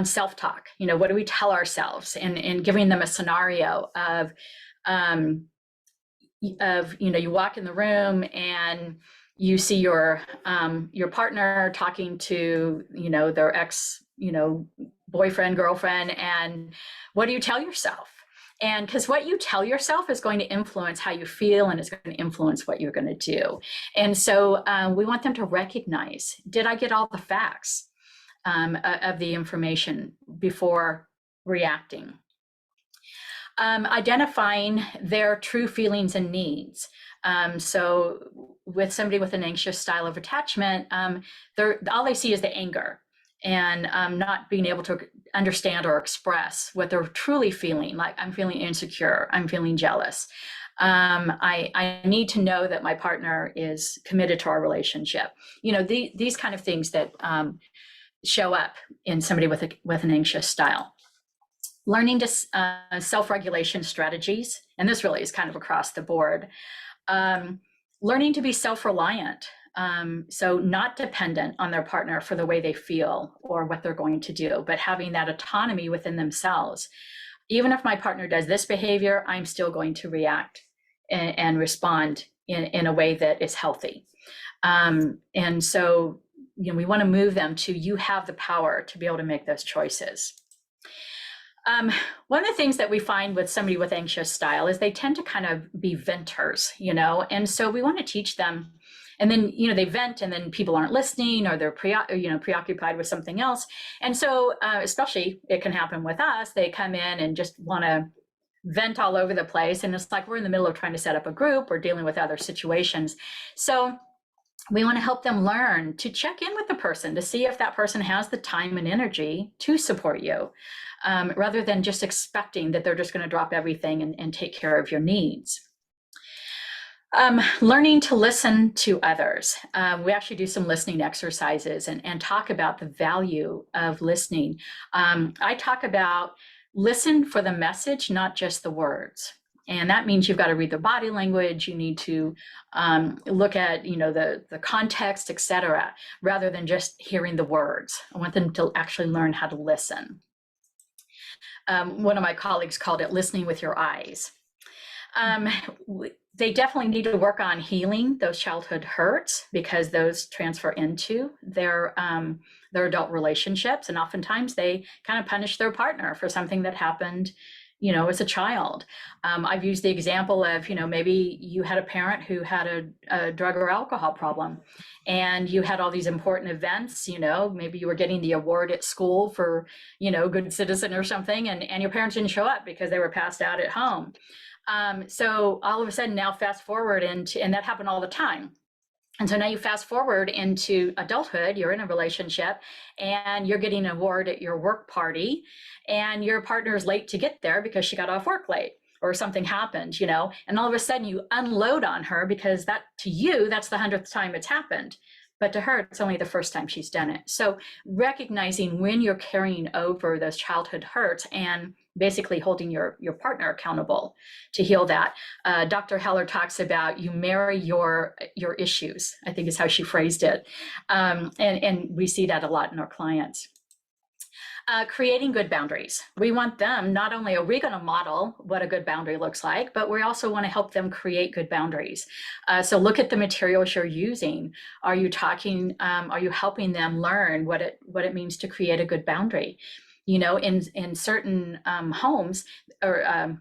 self-talk. You know, what do we tell ourselves, and giving them a scenario of you know, you walk in the room and you see your partner talking to, you know, their ex, you know, boyfriend, girlfriend, and what do you tell yourself? And because what you tell yourself is going to influence how you feel, and it's going to influence what you're going to do. And so we want them to recognize, did I get all the facts of the information before reacting? Identifying their true feelings and needs. So with somebody with an anxious style of attachment, all they see is the anger, and not being able to understand or express what they're truly feeling. Like, I'm feeling insecure, I'm feeling jealous. I need to know that my partner is committed to our relationship. You know, these kind of things that show up in somebody with an anxious style. Learning to self-regulation strategies, and this really is kind of across the board. Learning to be self-reliant, so not dependent on their partner for the way they feel or what they're going to do, but having that autonomy within themselves. Even if my partner does this behavior, I'm still going to react and respond in a way that is healthy. And so, you know, we want to move them to, you have the power to be able to make those choices. One of the things that we find with somebody with anxious style is they tend to kind of be venters, you know, and so we want to teach them. And then, you know, they vent and then people aren't listening, or they're preoccupied with something else. And so, especially it can happen with us, they come in and just want to vent all over the place. And it's like, we're in the middle of trying to set up a group or dealing with other situations. So we want to help them learn to check in with the person to see if that person has the time and energy to support you, rather than just expecting that they're just going to drop everything and take care of your needs. Learning to listen to others. We actually do some listening exercises and talk about the value of listening. I talk about listen for the message, not just the words. And that means you've got to read the body language. You need to look at, you know, the context, etc., rather than just hearing the words. I want them to actually learn how to listen. One of my colleagues called it listening with your eyes. They definitely need to work on healing those childhood hurts, because those transfer into their adult relationships. And oftentimes they kind of punish their partner for something that happened, you know, as a child. I've used the example of, you know, maybe you had a parent who had a drug or alcohol problem, and you had all these important events, you know, maybe you were getting the award at school for, you know, good citizen or something, and your parents didn't show up because they were passed out at home. So all of a sudden now fast forward into, and that happened all the time. And so now you fast forward into adulthood, you're in a relationship and you're getting an award at your work party, and your partner is late to get there because she got off work late or something happened, you know, and all of a sudden you unload on her because that, to you, that's the 100th time it's happened. But to her, it's only the first time she's done it. So recognizing when you're carrying over those childhood hurts and basically holding your partner accountable to heal that. Dr. Heller talks about you marry your issues, I think is how she phrased it. And we see that a lot in our clients. Creating good boundaries. We want them, not only are we going to model what a good boundary looks like, but we also want to help them create good boundaries. So look at the materials you're using. Are you helping them learn what it means to create a good boundary? You know, in certain homes or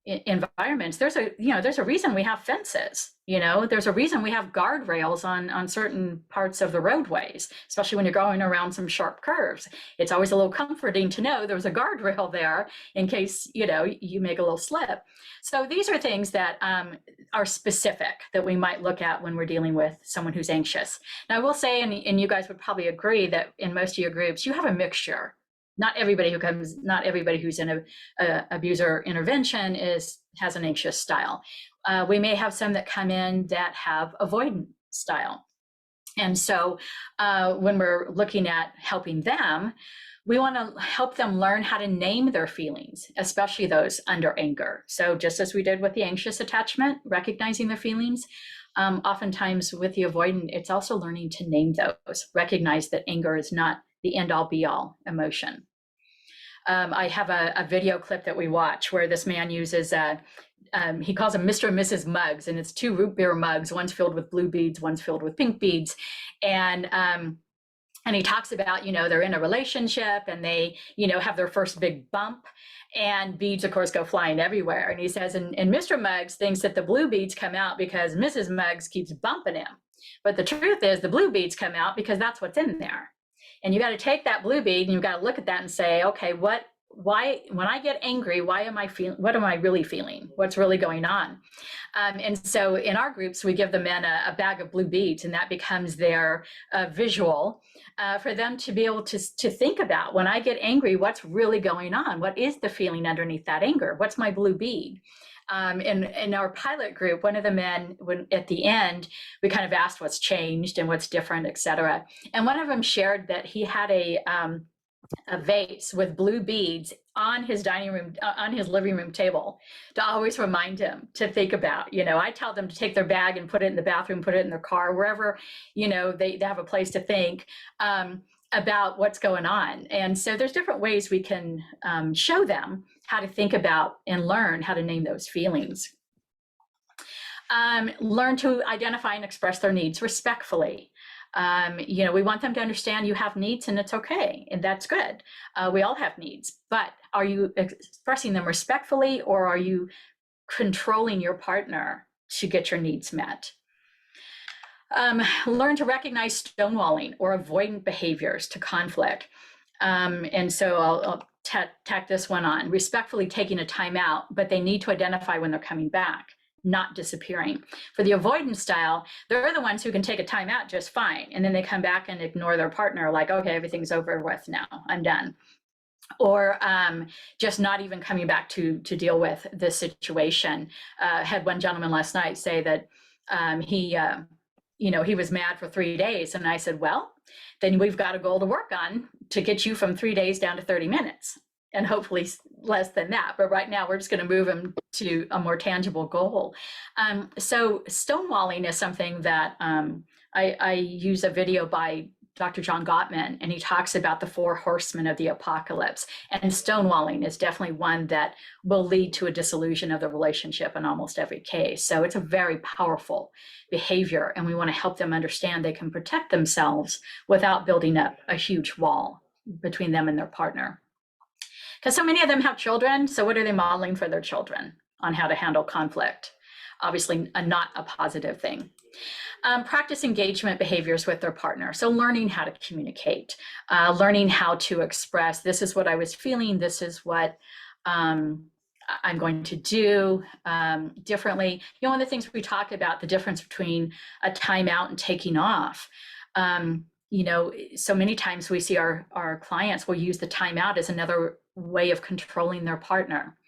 environments, there's a reason we have fences. There's a reason we have guardrails on certain parts of the roadways, especially when you're going around some sharp curves. It's always a little comforting to know there's a guardrail there in case you make a little slip. So these are things that are specific that we might look at when we're dealing with someone who's anxious. Now I will say, and you guys would probably agree, that in most of your groups you have a mixture. Not everybody who's in a abuser intervention has an anxious style. We may have some that come in that have avoidant style. And so when we're looking at helping them, we want to help them learn how to name their feelings, especially those under anger. So just as we did with the anxious attachment, recognizing their feelings, oftentimes with the avoidant, it's also learning to name those, recognize that anger is not the end all be all emotion. I have a video clip that we watch where this man uses he calls them Mr. and Mrs. mugs, and it's 2 root beer mugs. One's filled with blue beads, one's filled with pink beads. And he talks about, they're in a relationship and they, have their first big bump, and beads, of course, go flying everywhere. And he says, and Mr. Muggs thinks that the blue beads come out because Mrs. Muggs keeps bumping him. But the truth is the blue beads come out because that's what's in there. And you got to take that blue bead and you've got to look at that and say, okay, why, when I get angry, what am I really feeling? What's really going on? And so in our groups, we give the men a bag of blue beads, and that becomes their visual for them to be able to think about, when I get angry, what's really going on? What is the feeling underneath that anger? What's my blue bead? In our pilot group, one of the men, when at the end, we kind of asked what's changed and what's different, et cetera. And one of them shared that he had a vase with blue beads on his dining room, on his living room table, to always remind him to think about, I tell them to take their bag and put it in the bathroom, put it in their car, wherever, they have a place to think about what's going on. And so there's different ways we can show them how to think about and learn how to name those feelings. Learn to identify and express their needs respectfully. We want them to understand you have needs and it's okay, and that's good. We all have needs, but are you expressing them respectfully, or are you controlling your partner to get your needs met? Learn to recognize stonewalling or avoidant behaviors to conflict. And so I'll tack this one on. Respectfully taking a time out, but they need to identify when they're coming back, not disappearing. For the avoidance style, they're the ones who can take a time out just fine, and then they come back and ignore their partner, like, okay, everything's over with now, I'm done. Or just not even coming back to deal with this situation. Had one gentleman last night say that he was mad for 3 days, and I said, well, then we've got a goal to work on to get you from 3 days down to 30 minutes. And hopefully less than that. But right now we're just going to move them to a more tangible goal. So stonewalling is something that I use a video by Dr. John Gottman, and he talks about the 4 horsemen of the apocalypse. And stonewalling is definitely one that will lead to a dissolution of the relationship in almost every case. So it's a very powerful behavior, and we want to help them understand they can protect themselves without building up a huge wall between them and their partner. Because so many of them have children, so what are they modeling for their children on how to handle conflict? Obviously, not a positive thing. Practice engagement behaviors with their partner. So learning how to communicate, learning how to express, this is what I was feeling, this is what I'm going to do differently. One of the things we talk about, the difference between a timeout and taking off. So many times we see our clients will use the timeout as another way of controlling their partner.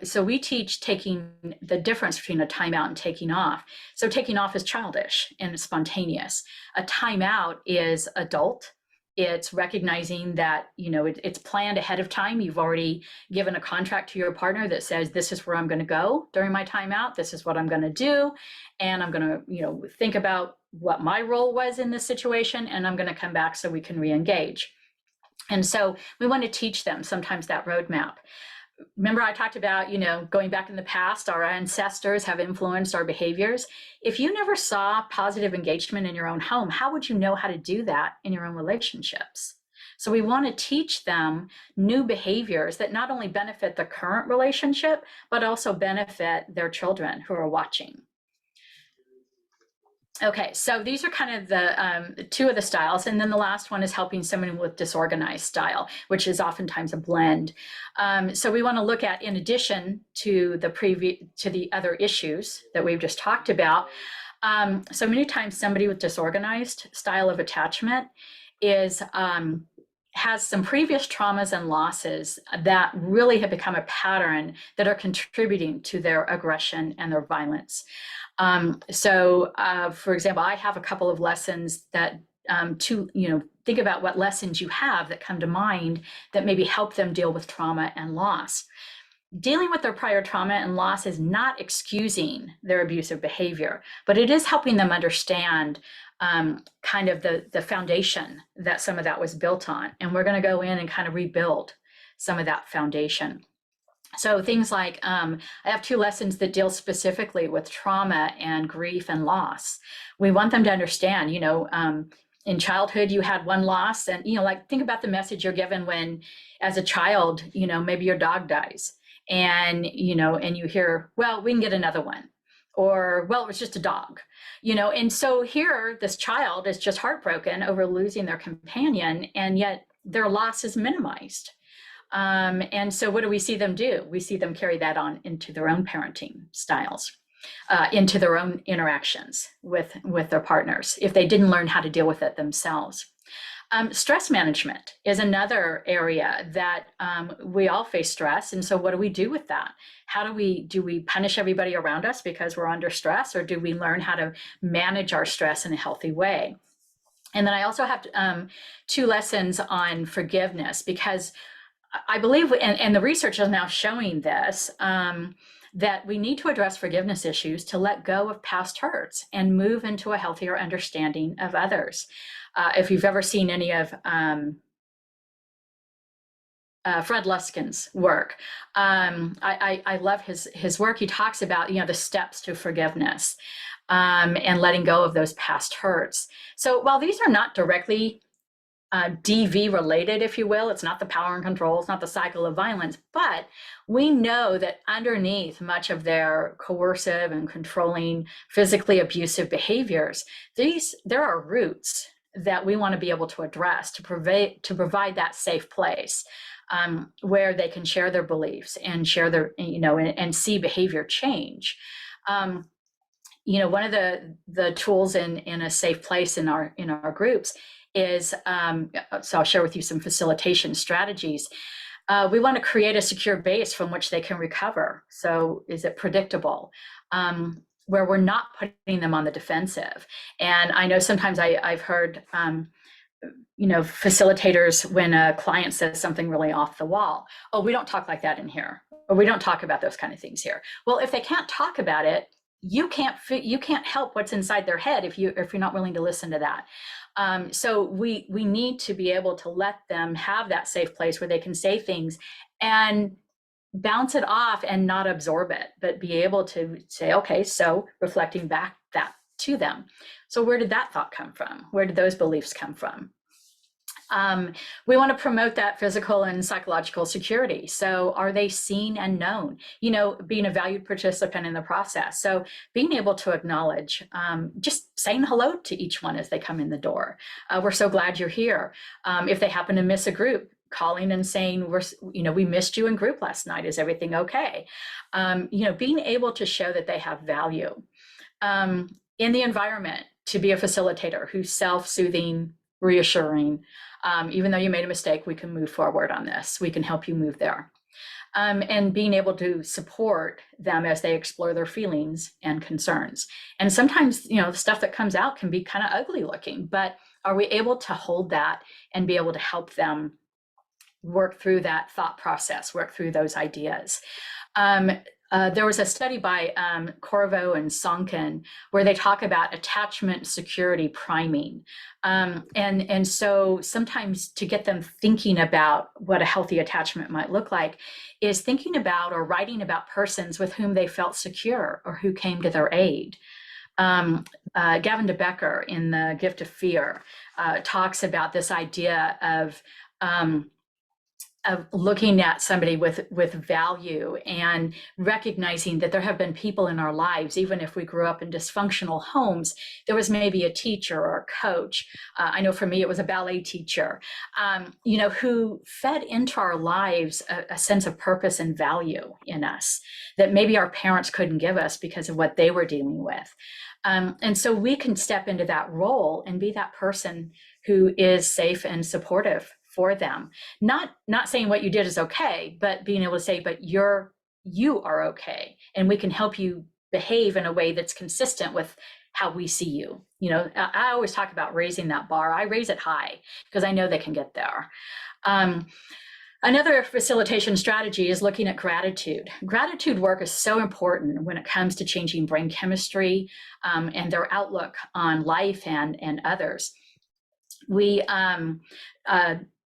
So we teach taking the difference between a timeout and taking off. So taking off is childish and spontaneous. A timeout is adult. It's recognizing that, it's planned ahead of time. You've already given a contract to your partner that says, this is where I'm going to go during my timeout. This is what I'm going to do. And I'm going to, think about what my role was in this situation. And I'm going to come back so we can re-engage. And so we want to teach them sometimes that roadmap. Remember I talked about, going back in the past, our ancestors have influenced our behaviors. If you never saw positive engagement in your own home, how would you know how to do that in your own relationships? So we want to teach them new behaviors that not only benefit the current relationship, but also benefit their children who are watching. Okay, so these are kind of the two of the styles, and then the last one is helping someone with disorganized style, which is oftentimes a blend. So we want to look at, in addition to the other issues that we've just talked about. So many times, somebody with disorganized style of attachment has some previous traumas and losses that really have become a pattern that are contributing to their aggression and their violence. For example, I have a couple of lessons that think about what lessons you have that come to mind that maybe help them deal with trauma and loss. Dealing with their prior trauma and loss is not excusing their abusive behavior, but it is helping them understand kind of the foundation that some of that was built on. And we're going to go in and kind of rebuild some of that foundation. So things like, I have two lessons that deal specifically with trauma and grief and loss. We want them to understand, in childhood, you had one loss, and, like, think about the message you're given when, as a child, maybe your dog dies, and, and you hear, well, we can get another one, or, well, it was just a dog, and so here, this child is just heartbroken over losing their companion, and yet their loss is minimized. And so what do we see them do? We see them carry that on into their own parenting styles, into their own interactions with their partners, if they didn't learn how to deal with it themselves. Stress management is another area that we all face stress. And so what do we do with that? Do we punish everybody around us because we're under stress, or do we learn how to manage our stress in a healthy way? And then I also have two lessons on forgiveness, because I believe, and the research is now showing this, that we need to address forgiveness issues to let go of past hurts and move into a healthier understanding of others. If you've ever seen any of Fred Luskin's work, I love his work. He talks about, the steps to forgiveness and letting go of those past hurts. So while these are not directly DV related, if you will, it's not the power and control, it's not the cycle of violence, but we know that underneath much of their coercive and controlling, physically abusive behaviors, there are roots that we want to be able to address to provide that safe place where they can share their beliefs and share their, and see behavior change. One of the tools in a safe place in our groups is, so I'll share with you some facilitation strategies. We want to create a secure base from which they can recover. So is it predictable? Where we're not putting them on the defensive. And I know sometimes I've heard, facilitators, when a client says something really off the wall, oh, we don't talk like that in here, or we don't talk about those kind of things here. Well, if they can't talk about it, you can't help what's inside their head if you're not willing to listen to that. So we need to be able to let them have that safe place where they can say things and bounce it off and not absorb it, but be able to say, okay, so reflecting back that to them. So where did that thought come from? Where did those beliefs come from? We want to promote that physical and psychological security. So are they seen and known? Being a valued participant in the process. So being able to acknowledge, just saying hello to each one as they come in the door. We're so glad you're here. If they happen to miss a group, calling and saying, we missed you in group last night. Is everything okay? Being able to show that they have value. In the environment, to be a facilitator who's self-soothing, reassuring. Even though you made a mistake, we can move forward on this. We can help you move there. And being able to support them as they explore their feelings and concerns. And sometimes, the stuff that comes out can be kind of ugly looking, but are we able to hold that and be able to help them work through that thought process, work through those ideas? There was a study by Corvo and Sonkin where they talk about attachment security priming. And so sometimes to get them thinking about what a healthy attachment might look like is thinking about or writing about persons with whom they felt secure or who came to their aid. Gavin de Becker in The Gift of Fear talks about this idea of of looking at somebody with value and recognizing that there have been people in our lives, even if we grew up in dysfunctional homes, there was maybe a teacher or a coach. I know for me, it was a ballet teacher, who fed into our lives a sense of purpose and value in us that maybe our parents couldn't give us because of what they were dealing with. And so we can step into that role and be that person who is safe and supportive for them. Not saying what you did is okay, but being able to say, but you are okay. And we can help you behave in a way that's consistent with how we see you. I always talk about raising that bar. I raise it high because I know they can get there. Another facilitation strategy is looking at gratitude. Gratitude work is so important when it comes to changing brain chemistry and their outlook on life and others.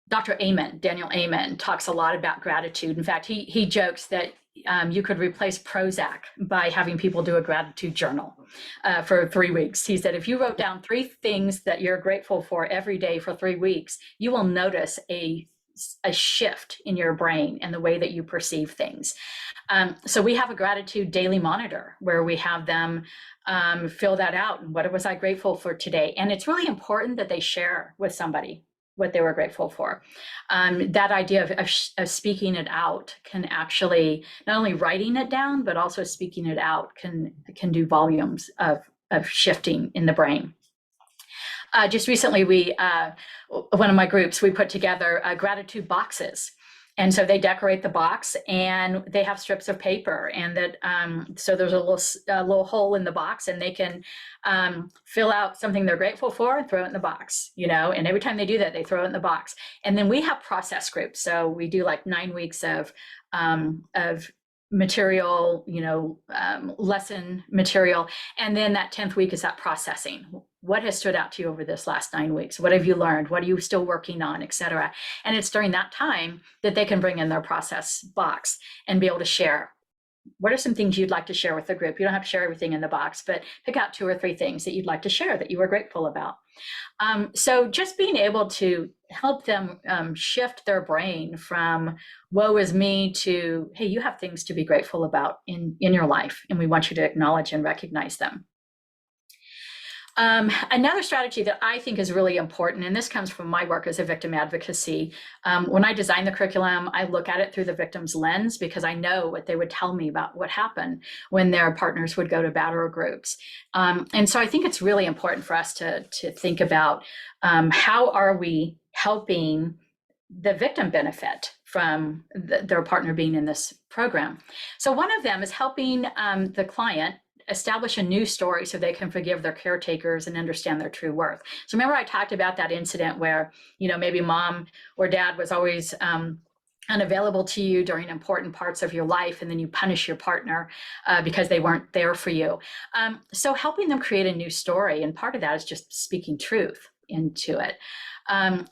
Dr. Daniel Amen, talks a lot about gratitude. In fact, he jokes that you could replace Prozac by having people do a gratitude journal for 3 weeks. He said, if you wrote down 3 things that you're grateful for every day for 3 weeks, you will notice a shift in your brain and the way that you perceive things. So we have a gratitude daily monitor where we have them fill that out. And what was I grateful for today? And it's really important that they share with somebody what they were grateful for. That idea of speaking it out can actually, not only writing it down, but also speaking it out can do volumes of shifting in the brain. Just recently, one of my groups, we put together gratitude boxes. And so they decorate the box and they have strips of paper, and that so there's a little hole in the box, and they can fill out something they're grateful for and throw it in the box, and every time they do that, they throw it in the box. And then we have process groups. So we do like 9 weeks of material, lesson material. And then that 10th week is that processing. What has stood out to you over this last 9 weeks? What have you learned? What are you still working on, et cetera? And it's during that time that they can bring in their process box and be able to share. What are some things you'd like to share with the group? You don't have to share everything in the box, but pick out 2 or 3 things that you'd like to share that you were grateful about. So just being able to help them shift their brain from woe is me to, hey, you have things to be grateful about in your life, and we want you to acknowledge and recognize them. Another strategy that I think is really important, and this comes from my work as a victim advocacy, when I design the curriculum, I look at it through the victim's lens because I know what they would tell me about what happened when their partners would go to batterer groups. And so I think it's really important for us to think about how are we helping the victim benefit from their partner being in this program. So one of them is helping the client establish a new story so they can forgive their caretakers and understand their true worth. So remember I talked about that incident where, maybe mom or dad was always unavailable to you during important parts of your life, and then you punish your partner because they weren't there for you. So helping them create a new story, and part of that is just speaking truth into it.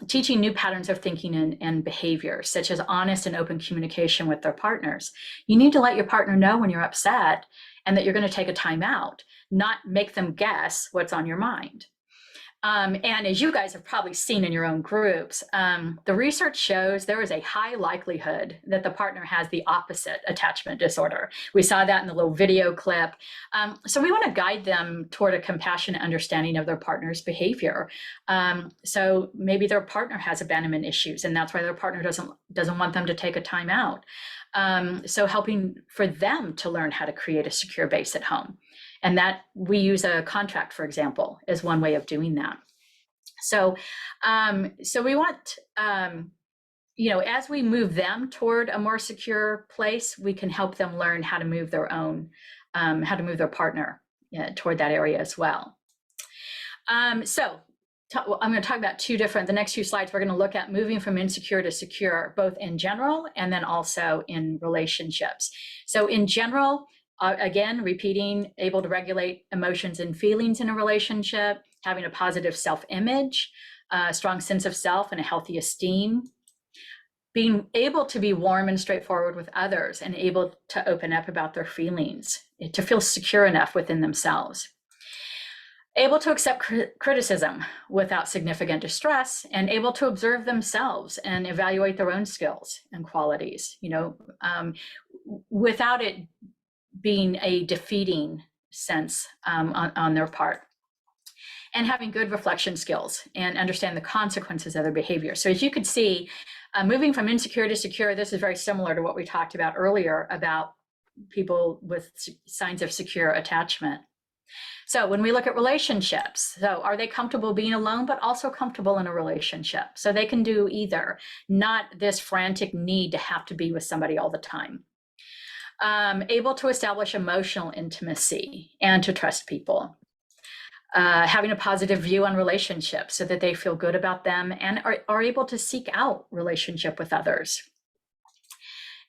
Teaching new patterns of thinking and behavior, such as honest and open communication with their partners. You need to let your partner know when you're upset and that you're going to take a time out, not make them guess what's on your mind. And as you guys have probably seen in your own groups, the research shows there is a high likelihood that the partner has the opposite attachment disorder. We saw that in the little video clip. So we want to guide them toward a compassionate understanding of their partner's behavior. So maybe their partner has abandonment issues, and that's why their partner doesn't want them to take a time out. So helping for them to learn how to create a secure base at home. And that we use a contract, for example, as one way of doing that. So, so we want, as we move them toward a more secure place, we can help them learn how to move their own, how to move their partner toward that area as well. So I'm going to talk about the next 2 slides, we're going to look at moving from insecure to secure, both in general and then also in relationships. So in general, again, repeating, able to regulate emotions and feelings in a relationship, having a positive self-image, a strong sense of self and a healthy esteem, being able to be warm and straightforward with others and able to open up about their feelings, to feel secure enough within themselves. Able to accept criticism without significant distress, and able to observe themselves and evaluate their own skills and qualities, without it being a defeating sense on their part. And having good reflection skills and understand the consequences of their behavior. So as you could see, moving from insecure to secure, this is very similar to what we talked about earlier about people with signs of secure attachment. So when we look at relationships, so are they comfortable being alone, but also comfortable in a relationship? So they can do either, not this frantic need to have to be with somebody all the time. Able to establish emotional intimacy and to trust people. Having a positive view on relationships so that they feel good about them and are able to seek out relationship with others.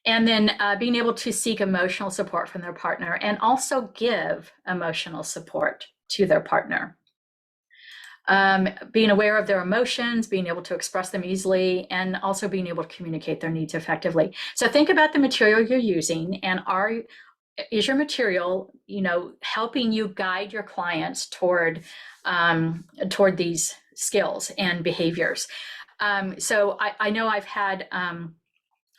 And then being able to seek emotional support from their partner and also give emotional support to their partner. Being aware of their emotions, being able to express them easily, and also being able to communicate their needs effectively. So think about the material you're using, and is your material, helping you guide your clients toward these skills and behaviors. So I know I've had,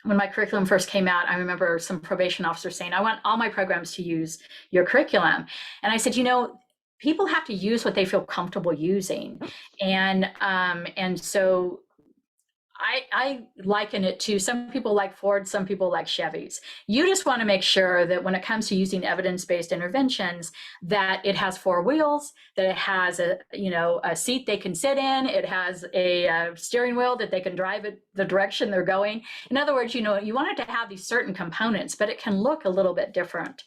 when my curriculum first came out, I remember some probation officers saying, I want all my programs to use your curriculum. And I said, people have to use what they feel comfortable using. And so I liken it to, some people like Ford, some people like Chevys. You just want to make sure that when it comes to using evidence-based interventions, that it has 4 wheels, that it has a seat they can sit in, it has a steering wheel that they can drive it the direction they're going. In other words, you want it to have these certain components, but it can look a little bit different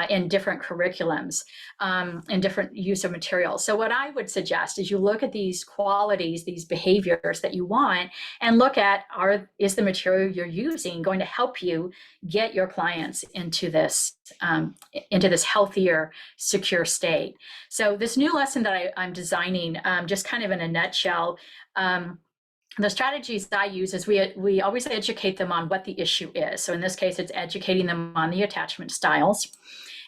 in different curriculums and different use of materials. So what I would suggest is you look at these qualities, these behaviors that you want, and look at, is the material you're using going to help you get your clients into this healthier, secure state? So this new lesson that I'm designing, just kind of in a nutshell, the strategies that I use is we always educate them on what the issue is. So in this case, it's educating them on the attachment styles,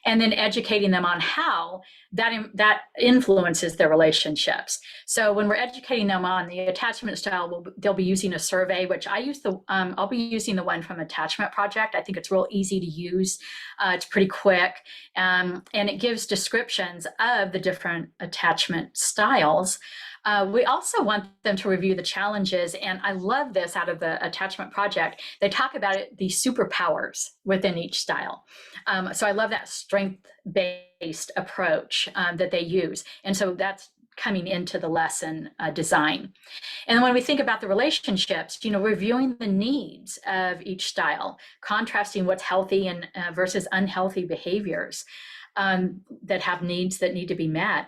and then educating them on how that influences their relationships. So when we're educating them on the attachment style, they'll be using a survey, which I use I'll be using the one from Attachment Project. I think it's real easy to use. It's pretty quick, and it gives descriptions of the different attachment styles. We also want them to review the challenges, and I love this out of the Attachment Project. They talk about the superpowers within each style. So I love that strength-based approach that they use. And so that's coming into the lesson design. And when we think about the relationships, reviewing the needs of each style, contrasting what's healthy and versus unhealthy behaviors that have needs that need to be met.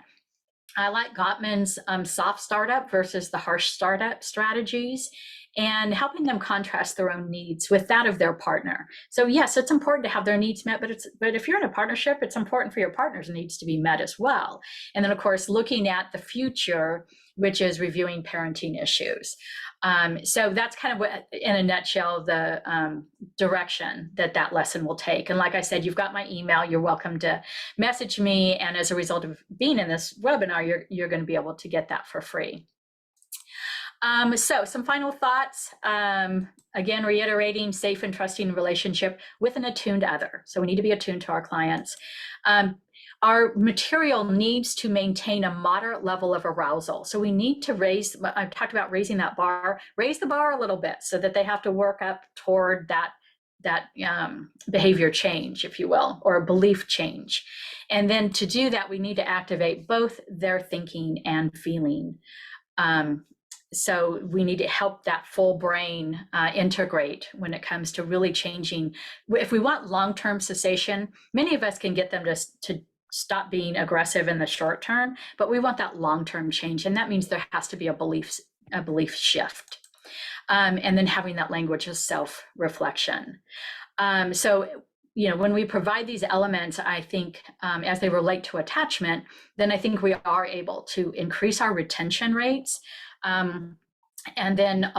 I like Gottman's soft startup versus the harsh startup strategies, and helping them contrast their own needs with that of their partner. So yes, it's important to have their needs met, but if you're in a partnership, it's important for your partner's needs to be met as well. And then of course, looking at the future, which is reviewing parenting issues. So that's kind of what, in a nutshell, the direction that lesson will take. And like I said, you've got my email. You're welcome to message me. And as a result of being in this webinar, you're going to be able to get that for free. So some final thoughts, again, reiterating safe and trusting relationship with an attuned other. So we need to be attuned to our clients. Our material needs to maintain a moderate level of arousal. So we need to raise, I've talked about raising that bar, raise the bar a little bit so that they have to work up toward that behavior change, if you will, or a belief change. And then to do that, we need to activate both their thinking and feeling. So we need to help that full brain integrate when it comes to really changing. If we want long-term cessation, many of us can get them to stop being aggressive in the short term, but we want that long-term change. And that means there has to be a belief shift. And then having that language of self-reflection. So, when we provide these elements, I think as they relate to attachment, then I think we are able to increase our retention rates. And then,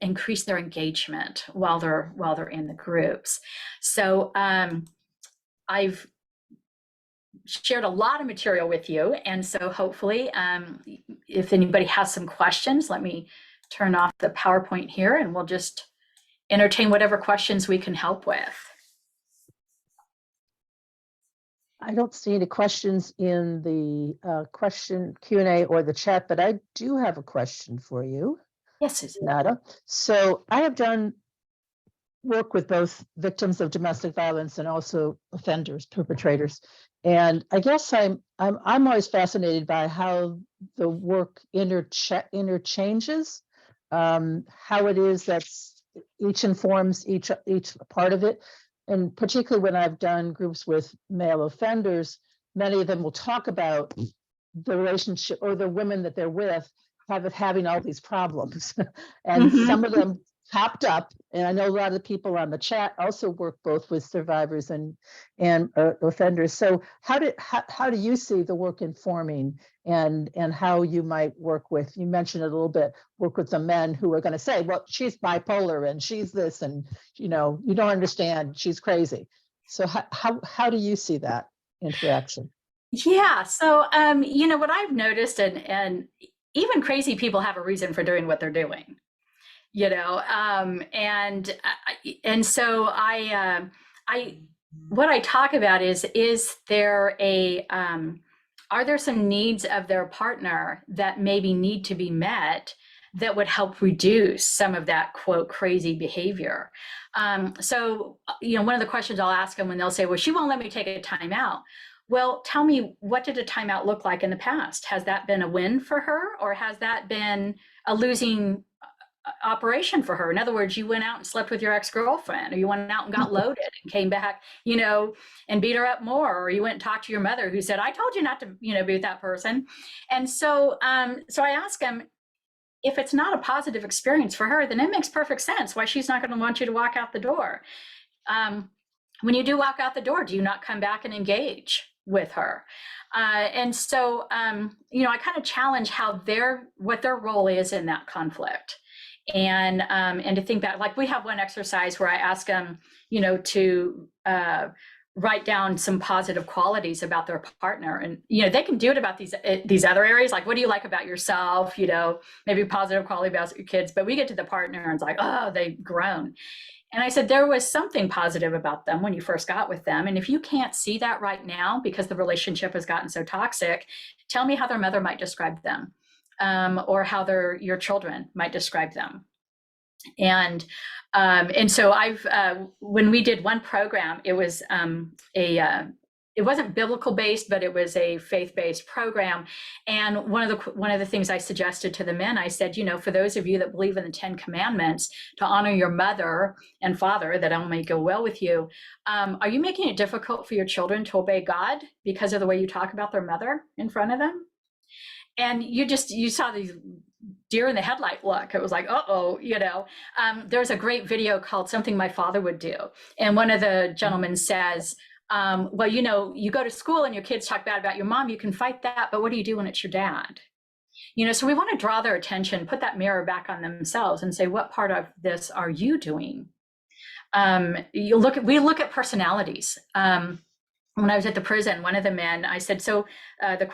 increase their engagement while they're in the groups. So I've shared a lot of material with you. And so hopefully, if anybody has some questions, let me turn off the PowerPoint here and we'll just entertain whatever questions we can help with. I don't see any questions in the question Q&A or the chat, but I do have a question for you, Yes, Susan. Nada. So I have done work with both victims of domestic violence and also offenders, perpetrators. And I guess I'm always fascinated by how the work interchanges, how it is that each informs each part of it. And particularly when I've done groups with male offenders, many of them will talk about the relationship or the women that they're with having all these problems. And some of them popped up, and I know a lot of the people on the chat also work both with survivors and offenders. So how do you see the work informing and how you might work with, you mentioned a little bit, work with the men who are going to say, well, she's bipolar and she's this, and you don't understand, she's crazy. So how do you see that interaction? Yeah, so what I've noticed, and even crazy people have a reason for doing what they're doing. And so what I talk about is there are there some needs of their partner that maybe need to be met that would help reduce some of that quote crazy behavior? So one of the questions I'll ask them when they'll say, well, she won't let me take a timeout. Well, tell me, what did a timeout look like in the past? Has that been a win for her, or has that been a losing operation for her? In other words, you went out and slept with your ex-girlfriend, or you went out and got loaded and came back, and beat her up more, or you went and talked to your mother who said, I told you not to, be with that person. And so, so I ask them, if it's not a positive experience for her, then it makes perfect sense why she's not going to want you to walk out the door. When you do walk out the door, do you not come back and engage with her? And so, I kind of challenge what their role is in that conflict. And to think that, like, we have one exercise where I ask them, to write down some positive qualities about their partner, and they can do it about these other areas, like, what do you like about yourself, maybe positive quality about your kids, but we get to the partner and it's like, oh, they've grown. And I said, there was something positive about them when you first got with them, and if you can't see that right now because the relationship has gotten so toxic, tell me how their mother might describe them. Or how your children might describe them. And so when we did one program, it was it wasn't biblical based, but it was a faith-based program. And one of the things I suggested to the men, I said, for those of you that believe in the 10 Commandments to honor your mother and father, that all may go well with you, are you making it difficult for your children to obey God because of the way you talk about their mother in front of them? And you saw these deer in the headlight look. It was like, uh-oh, there's a great video called Something My Father Would Do. And one of the gentlemen says, well, you go to school and your kids talk bad about your mom, you can fight that, but what do you do when it's your dad? So we want to draw their attention, put that mirror back on themselves and say, what part of this are you doing? We look at personalities. When I was at the prison, one of the men, I said, so the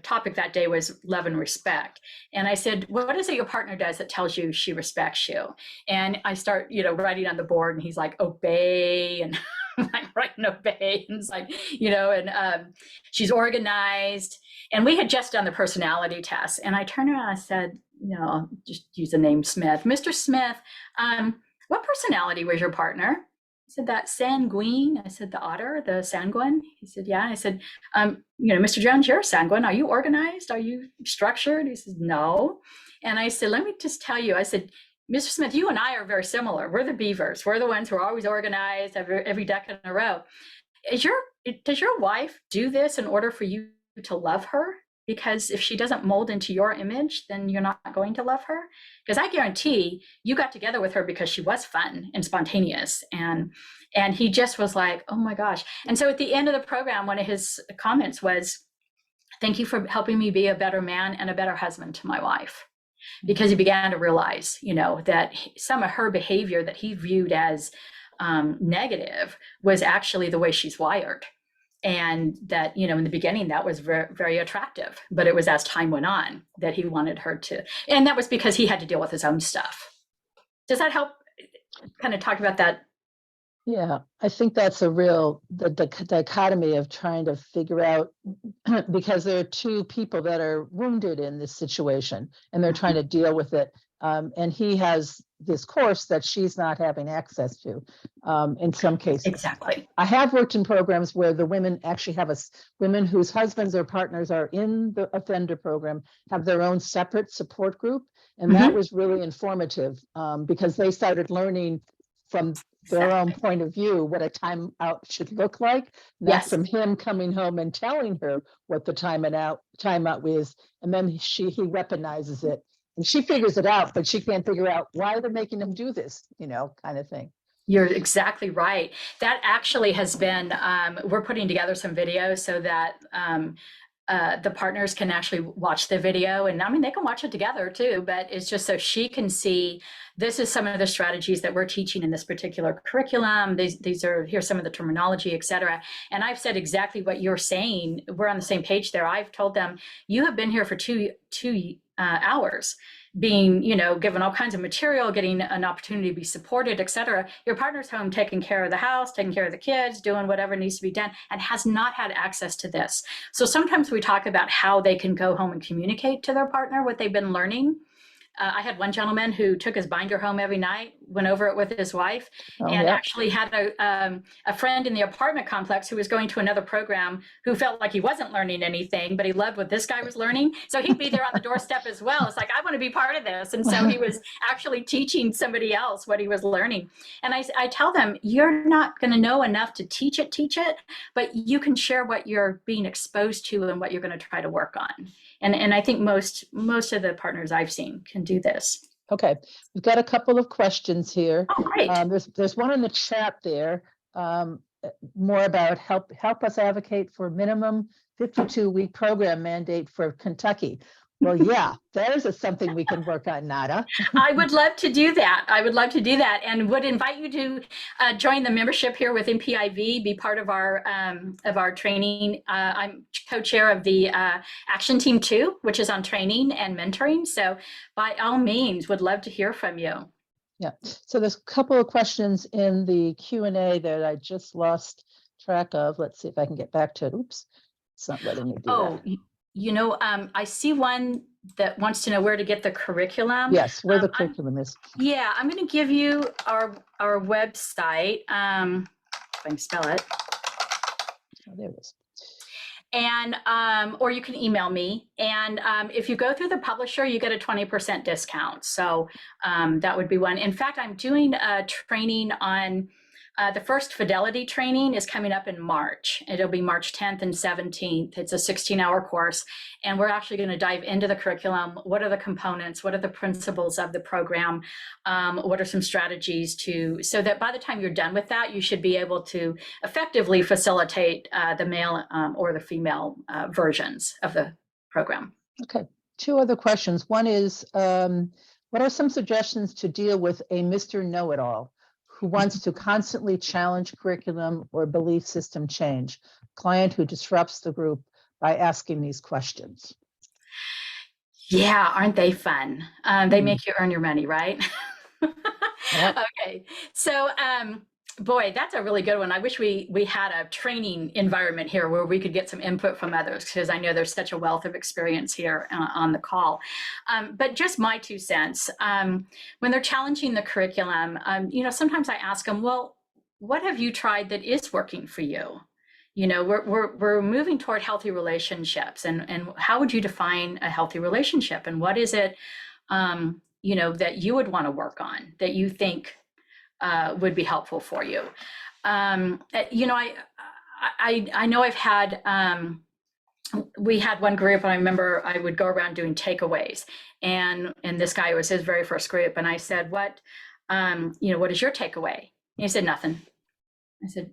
topic that day was love and respect. And I said, what is it your partner does that tells you she respects you? And I start, writing on the board, and he's like, obey. And I'm like, writing obey. And it's like, she's organized. And we had just done the personality test. And I turned around and I said, just use the name Smith. Mr. Smith, what personality was your partner? I said, that sanguine. I said, the otter, the sanguine. He said, yeah. I said, Mr. Jones, you're sanguine. Are you organized? Are you structured? He says, no. And I said, let me just tell you, I said, Mr. Smith, you and I are very similar. We're the beavers. We're the ones who are always organized, every duck in a row. Does your wife do this in order for you to love her? Because if she doesn't mold into your image, then you're not going to love her. Because I guarantee you got together with her because she was fun and spontaneous. And he just was like, oh my gosh. And so at the end of the program, one of his comments was, thank you for helping me be a better man and a better husband to my wife. Because he began to realize, that some of her behavior that he viewed as negative was actually the way she's wired. And that, you know, in the beginning, that was very, very attractive, but it was as time went on that he wanted her to, and that was because he had to deal with his own stuff. Does that help kind of talk about that? Yeah, I think that's a real the dichotomy of trying to figure out because there are two people that are wounded in this situation and they're trying to deal with it. And he has this course that she's not having access to in some cases. Exactly. I have worked in programs where the women actually have women whose husbands or partners are in the offender program have their own separate support group. And that was really informative because they started learning from their own point of view what a timeout should look like, not Yes. from him coming home and telling her what the timeout is, and then he weaponizes it and she figures it out, but she can't figure out why they're making him do this, you know, kind of thing. You're exactly right. That actually has been, we're putting together some videos so that the partners can actually watch the video, and I mean, they can watch it together too, but it's just so she can see this is some of the strategies that we're teaching in this particular curriculum. Here's some of the terminology, et cetera. And I've said exactly what you're saying. We're on the same page there. I've told them, you have been here for two hours, being, you know, given all kinds of material, getting an opportunity to be supported, et cetera. Your partner's home taking care of the house, taking care of the kids, doing whatever needs to be done, and has not had access to this. So sometimes we talk about how they can go home and communicate to their partner what they've been learning. I had one gentleman who took his binder home every night, went over it with his wife, and actually had a friend in the apartment complex who was going to another program who felt like he wasn't learning anything, but he loved what this guy was learning. So he'd be there on the doorstep as well. It's like, I want to be part of this. And so he was actually teaching somebody else what he was learning. And I tell them, you're not going to know enough to teach it, but you can share what you're being exposed to and what you're going to try to work on. And I think most of the partners I've seen can do this. Okay, we've got a couple of questions here. Oh, great. There's one in the chat there, more about help us advocate for minimum 52-week program mandate for Kentucky. Well, yeah, there's something we can work on, Nada. I would love to do that. And would invite you to join the membership here with MPIV, be part of our training. I'm co-chair of the Action Team 2, which is on training and mentoring. So by all means, would love to hear from you. Yeah, so there's a couple of questions in the Q&A that I just lost track of. Let's see if I can get back to it. Oops, it's not letting me do that. You know, I see one that wants to know where to get the curriculum. Yes, where the curriculum is. Yeah, I'm going to give you our website. If I can spell it. Oh, there it is. And or you can email me. And if you go through the publisher, you get a 20% discount. So that would be one. In fact, I'm doing a training on. The first fidelity training is coming up in March. It'll be March 10th and 17th. It's a 16-hour course, and we're actually going to dive into the curriculum. What are the components? What are the principles of the program? What are some strategies so that by the time you're done with that, you should be able to effectively facilitate the male or the female versions of the program. Okay, two other questions. One is, what are some suggestions to deal with a Mr. Know-it-all who wants to constantly challenge curriculum or belief system change? Client who disrupts the group by asking these questions. Yeah, aren't they fun? They make you earn your money, right? Yep. Okay, so boy, that's a really good one. I wish we had a training environment here where we could get some input from others, because I know there's such a wealth of experience here on the call. But just my 2 cents, when they're challenging the curriculum, you know, sometimes I ask them, well, what have you tried that is working for you? You know, we're moving toward healthy relationships, and how would you define a healthy relationship? And what is it, you know, that you would want to work on, that you think would be helpful for you? You know, I know I've had, we had one group, and I remember I would go around doing takeaways, and this guy, was his very first group, and I said, what, you know, what is your takeaway? And he said, nothing. I said,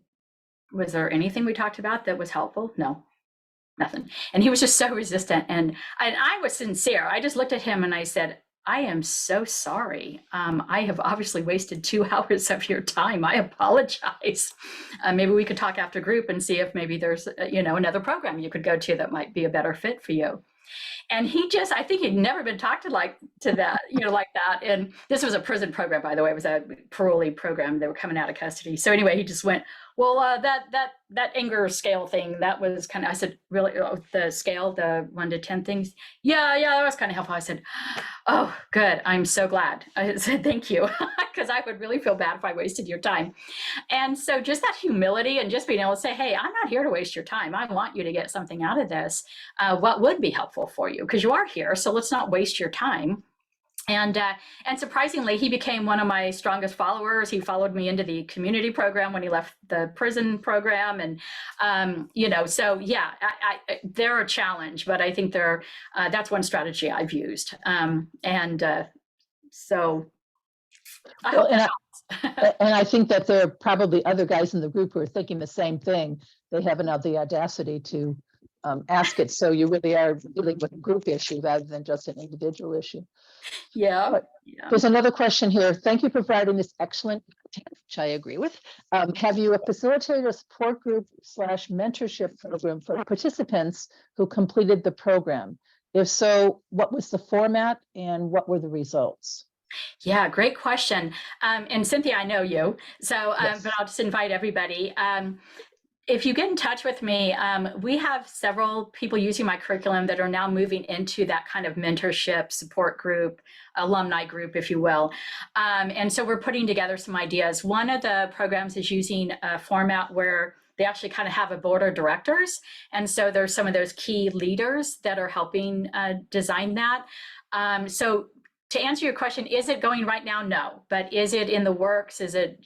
was there anything we talked about that was helpful? No, nothing. And he was just so resistant, and I was sincere. I just looked at him and I said, I am so sorry. I have obviously wasted 2 hours of your time. I apologize. Maybe we could talk after group and see if maybe there's, another program you could go to that might be a better fit for you. And I think he'd never been talked to like that. And this was a prison program, by the way. It was a parolee program. They were coming out of custody. So anyway, he just went, well, that anger scale thing, that was kind of, I said, really, the scale, the 1 to 10 things. Yeah, that was kind of helpful. I said, oh, good. I'm so glad. I said, thank you, because I would really feel bad if I wasted your time. And so just that humility and just being able to say, hey, I'm not here to waste your time. I want you to get something out of this. What would be helpful for you? Because you are here. So let's not waste your time. And surprisingly, he became one of my strongest followers. He followed me into the community program when he left the prison program. And, so yeah, they're a challenge, but I think that's one strategy I've used. So I hope that helps. And I think that there are probably other guys in the group who are thinking the same thing. They haven't had the audacity to ask it. So you really are dealing with a group issue rather than just an individual issue. Yeah. There's another question here. Thank you for providing this excellent content, which I agree with. Have you facilitated a support group / mentorship program for participants who completed the program? If so, what was the format and what were the results? Yeah, great question. And Cynthia, I know you, so Yes. but I'll just invite everybody. If you get in touch with me, we have several people using my curriculum that are now moving into that kind of mentorship support group, alumni group, if you will. And so we're putting together some ideas. One of the programs is using a format where they actually kind of have a board of directors. And so there's some of those key leaders that are helping design that. So to answer your question, is it going right now? No. But is it in the works? Is it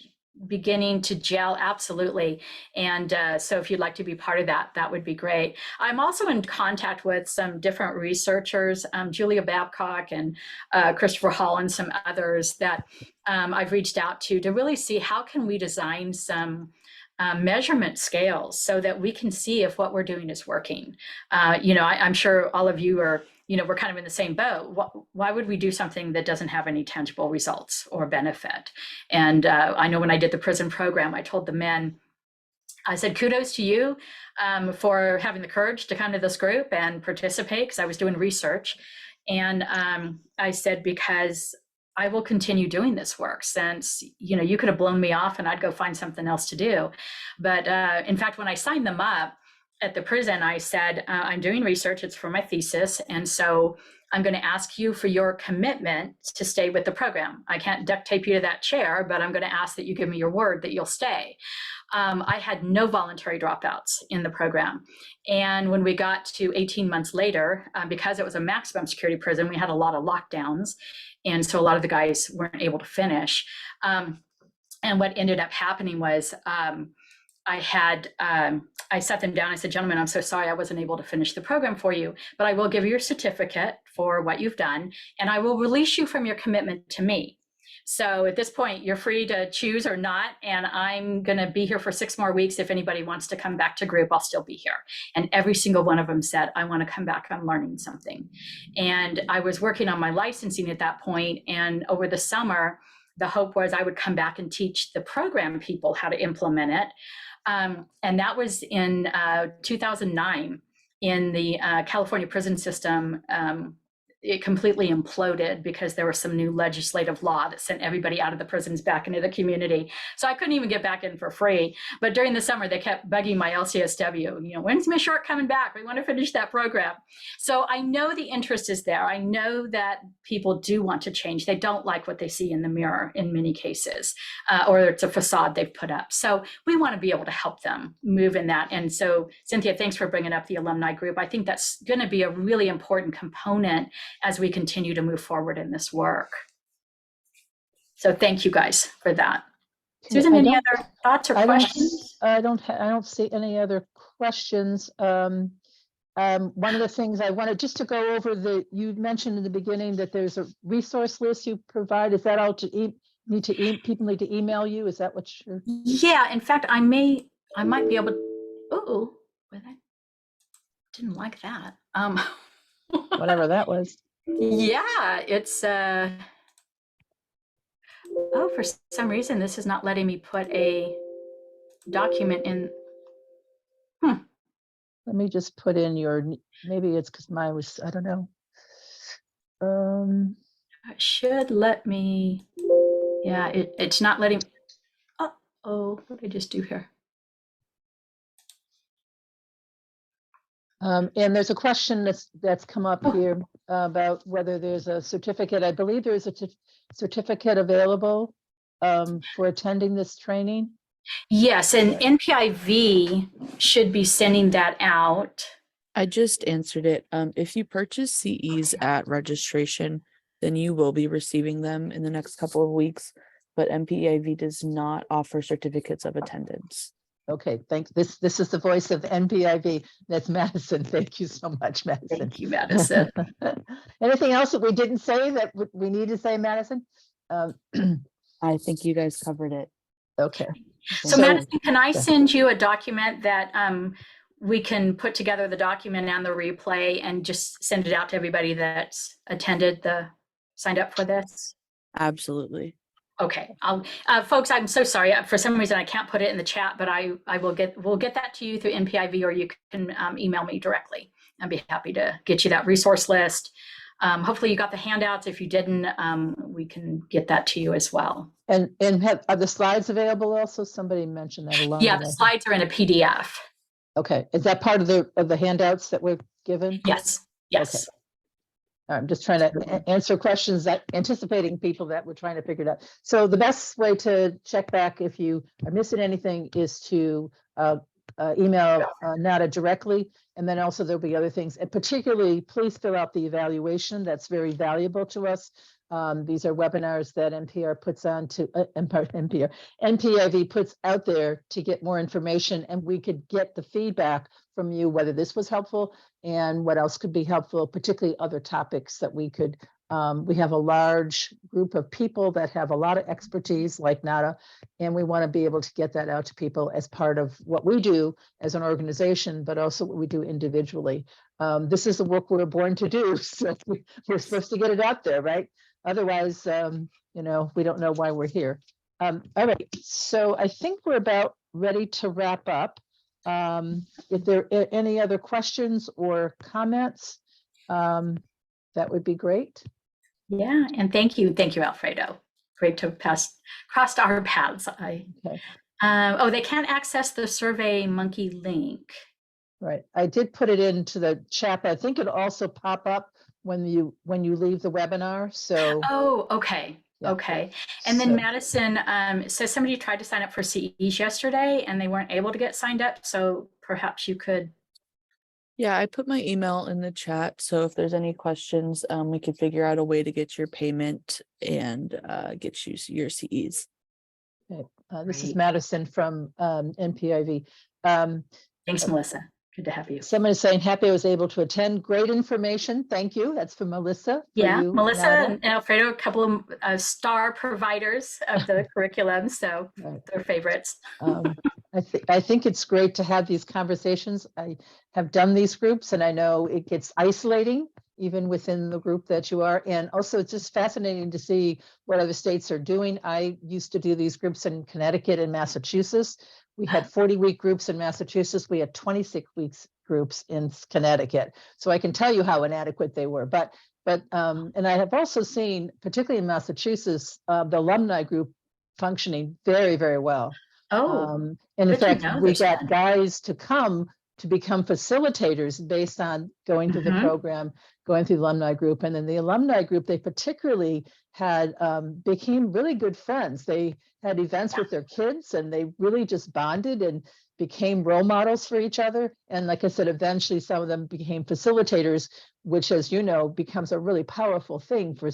beginning to gel? Absolutely. And so if you'd like to be part of that, that would be great. I'm also in contact with some different researchers, Julia Babcock and Christopher Hall and some others that I've reached out to really see how can we design some measurement scales so that we can see if what we're doing is working. I'm sure all of you are, we're kind of in the same boat. Why would we do something that doesn't have any tangible results or benefit? And I know when I did the prison program, I told the men, I said, kudos to you for having the courage to come to this group and participate, because I was doing research. And I said, because I will continue doing this work, since, you could have blown me off and I'd go find something else to do. But in fact, when I signed them up at the prison, I said, I'm doing research, it's for my thesis. And so I'm going to ask you for your commitment to stay with the program. I can't duct tape you to that chair, but I'm going to ask that you give me your word that you'll stay. I had no voluntary dropouts in the program. And when we got to 18 months later, because it was a maximum security prison, we had a lot of lockdowns. And so a lot of the guys weren't able to finish. And what ended up happening was I sat them down. I said, gentlemen, I'm so sorry I wasn't able to finish the program for you, but I will give you your certificate for what you've done, and I will release you from your commitment to me. So at this point, you're free to choose or not, and I'm going to be here for 6 more weeks. If anybody wants to come back to group, I'll still be here. And every single one of them said, I want to come back, I'm learning something. And I was working on my licensing at that point, and over the summer, the hope was I would come back and teach the program people how to implement it. And that was in 2009 in the California prison system. It completely imploded because there was some new legislative law that sent everybody out of the prisons back into the community. So I couldn't even get back in for free. But during the summer, they kept bugging my LCSW, when's Ms. Short coming back? We want to finish that program. So I know the interest is there. I know that people do want to change. They don't like what they see in the mirror in many cases, or it's a facade they've put up. So we want to be able to help them move in that. And so Cynthia, thanks for bringing up the alumni group. I think that's going to be a really important component as we continue to move forward in this work. So thank you guys for that. Susan, any other thoughts or questions? I don't see any other questions. One of the things I wanted just to go over, you mentioned in the beginning that there's a resource list you provide. Is that all people need to email you? Is that what you're? Yeah, in fact, I might be able to, oh, I didn't like that. Whatever that was. Yeah, it's oh, for some reason this is not letting me put a document in. Let me just put in maybe it's because mine was, I don't know. It should let me. Yeah, it's not letting. Oh, what did I just do here? And there's a question that's come up Oh. here about whether there's a certificate. I believe there is a certificate available for attending this training. Yes, and Right. NPIV should be sending that out. I just answered it. If you purchase CEs at registration, then you will be receiving them in the next couple of weeks. But MPEIV does not offer certificates of attendance. Okay, thanks. This is the voice of NPIV. That's Madison. Thank you so much, Madison. Thank you, Madison. Anything else that we didn't say that we need to say, Madison? I think you guys covered it. Okay. So Madison, can I send you a document that we can put together the document and the replay and just send it out to everybody that's signed up for this? Absolutely. Okay, folks, I'm so sorry. For some reason, I can't put it in the chat, but we'll get that to you through NPIV, or you can email me directly. I'd be happy to get you that resource list. Hopefully you got the handouts. If you didn't, we can get that to you as well. And are the slides available also? Somebody mentioned that along. Yeah, the slides are in a PDF. Okay, is that part of the handouts that we're given? Yes, yes. Okay. I'm just trying to answer questions, that anticipating people that we're trying to figure it out. So the best way to check back if you are missing anything is to email Nada directly. And then also there'll be other things, and particularly please fill out the evaluation. That's very valuable to us. These are webinars that NPR puts on to NPIV puts out there to get more information, and we could get the feedback from you, whether this was helpful and what else could be helpful, particularly other topics that we could. We have a large group of people that have a lot of expertise like Nada, and we want to be able to get that out to people as part of what we do as an organization, but also what we do individually. This is the work we're born to do, so we're supposed to get it out there, right? Otherwise, we don't know why we're here. All right, so I think we're about ready to wrap up. If there are any other questions or comments, that would be great. Yeah, and thank you, Alfredo. Great to crossed our paths. Okay. They can't access the SurveyMonkey link. Right, I did put it into the chat. I think it'll also pop up when you leave the webinar. So. Oh, okay. Yeah. Okay. And then so, Madison says somebody tried to sign up for CEs yesterday and they weren't able to get signed up. So perhaps you could. Yeah, I put my email in the chat. So if there's any questions, we could figure out a way to get your payment and get you your CEs. Okay. This is Madison from NPIV. Thanks, Melissa. Good to have you. Someone is saying happy I was able to attend. Great information. Thank you. That's from Melissa. Yeah, you, Melissa Nada. and Alfredo, a couple of star providers of the curriculum, so they're favorites. I think it's great to have these conversations. I have done these groups and I know it gets isolating even within the group that you are. And also it's just fascinating to see what other states are doing. I used to do these groups in Connecticut and Massachusetts. We had 40-week groups in Massachusetts. We had 26-week groups in Connecticut. So I can tell you how inadequate they were. But and I have also seen, particularly in Massachusetts, the alumni group functioning very, very well. And in fact, we got guys to come to become facilitators based on going through the program, going through the alumni group. And then the alumni group, they particularly had became really good friends. They had events with their kids and they really just bonded and became role models for each other. And like I said, eventually some of them became facilitators, which, as you know, becomes a really powerful thing for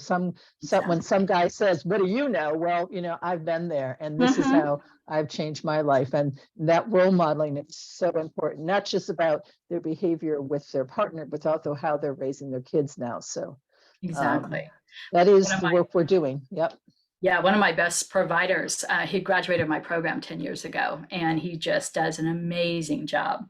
when some guy says, what do you know? Well, I've been there and this is how I've changed my life. And that role modeling is so important, not just about their behavior with their partner, but also how they're raising their kids now. So exactly. That is the work we're doing. Yep. Yeah, one of my best providers, he graduated my program 10 years ago, and he just does an amazing job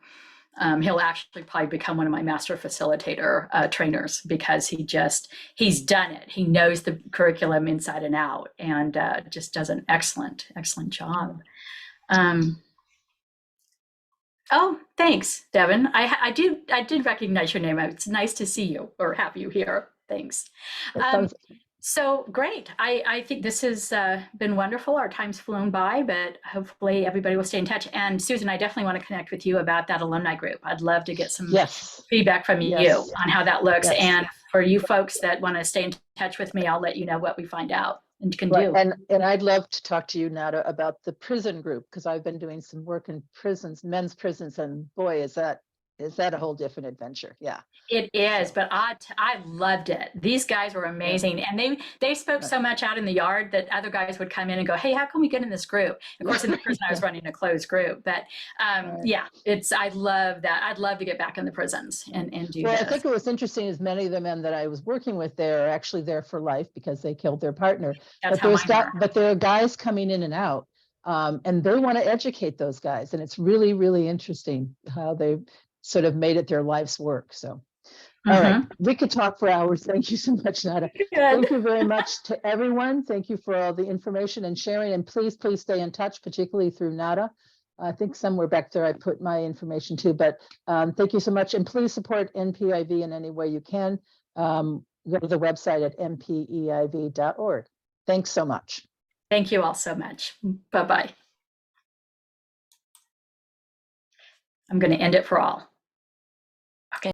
He'll actually probably become one of my master facilitator trainers because he's done it. He knows the curriculum inside and out, and just does an excellent job. Oh, thanks, Devin. I did recognize your name. It's nice to see you or have you here. Thanks. That sounds- So great. I think this has been wonderful. Our time's flown by, but hopefully everybody will stay in touch. And Susan, I definitely want to connect with you about that alumni group. I'd love to get some Yes. feedback from you Yes. on how that looks. Yes. And for you folks that want to stay in touch with me, I'll let you know what we find out and can Right, do. and I'd love to talk to you, Nada, about the prison group, because I've been doing some work in prisons, men's prisons, and boy, is that a whole different adventure. Yeah. It is, but I loved it. These guys were amazing, and they spoke so much out in the yard that other guys would come in and go, "Hey, how can we get in this group?" Of course, in the prison, I was running a closed group, but yeah, I love that. I'd love to get back in the prisons and do Well, this. I think what was interesting is many of the men that I was working with there are actually there for life because they killed their partner. That's how mine were. But there are guys coming in and out, and they want to educate those guys, and it's really, really interesting how they sort of made it their life's work. So, all right, we could talk for hours. Thank you so much, Nada. Thank you very much to everyone. Thank you for all the information and sharing, and please stay in touch, particularly through Nada. I think somewhere back there I put my information too, but thank you so much, and please support NPIV in any way you can. Go to the website at mpeiv.org. Thanks so much. Thank you all so much. Bye-bye. I'm going to end it for all.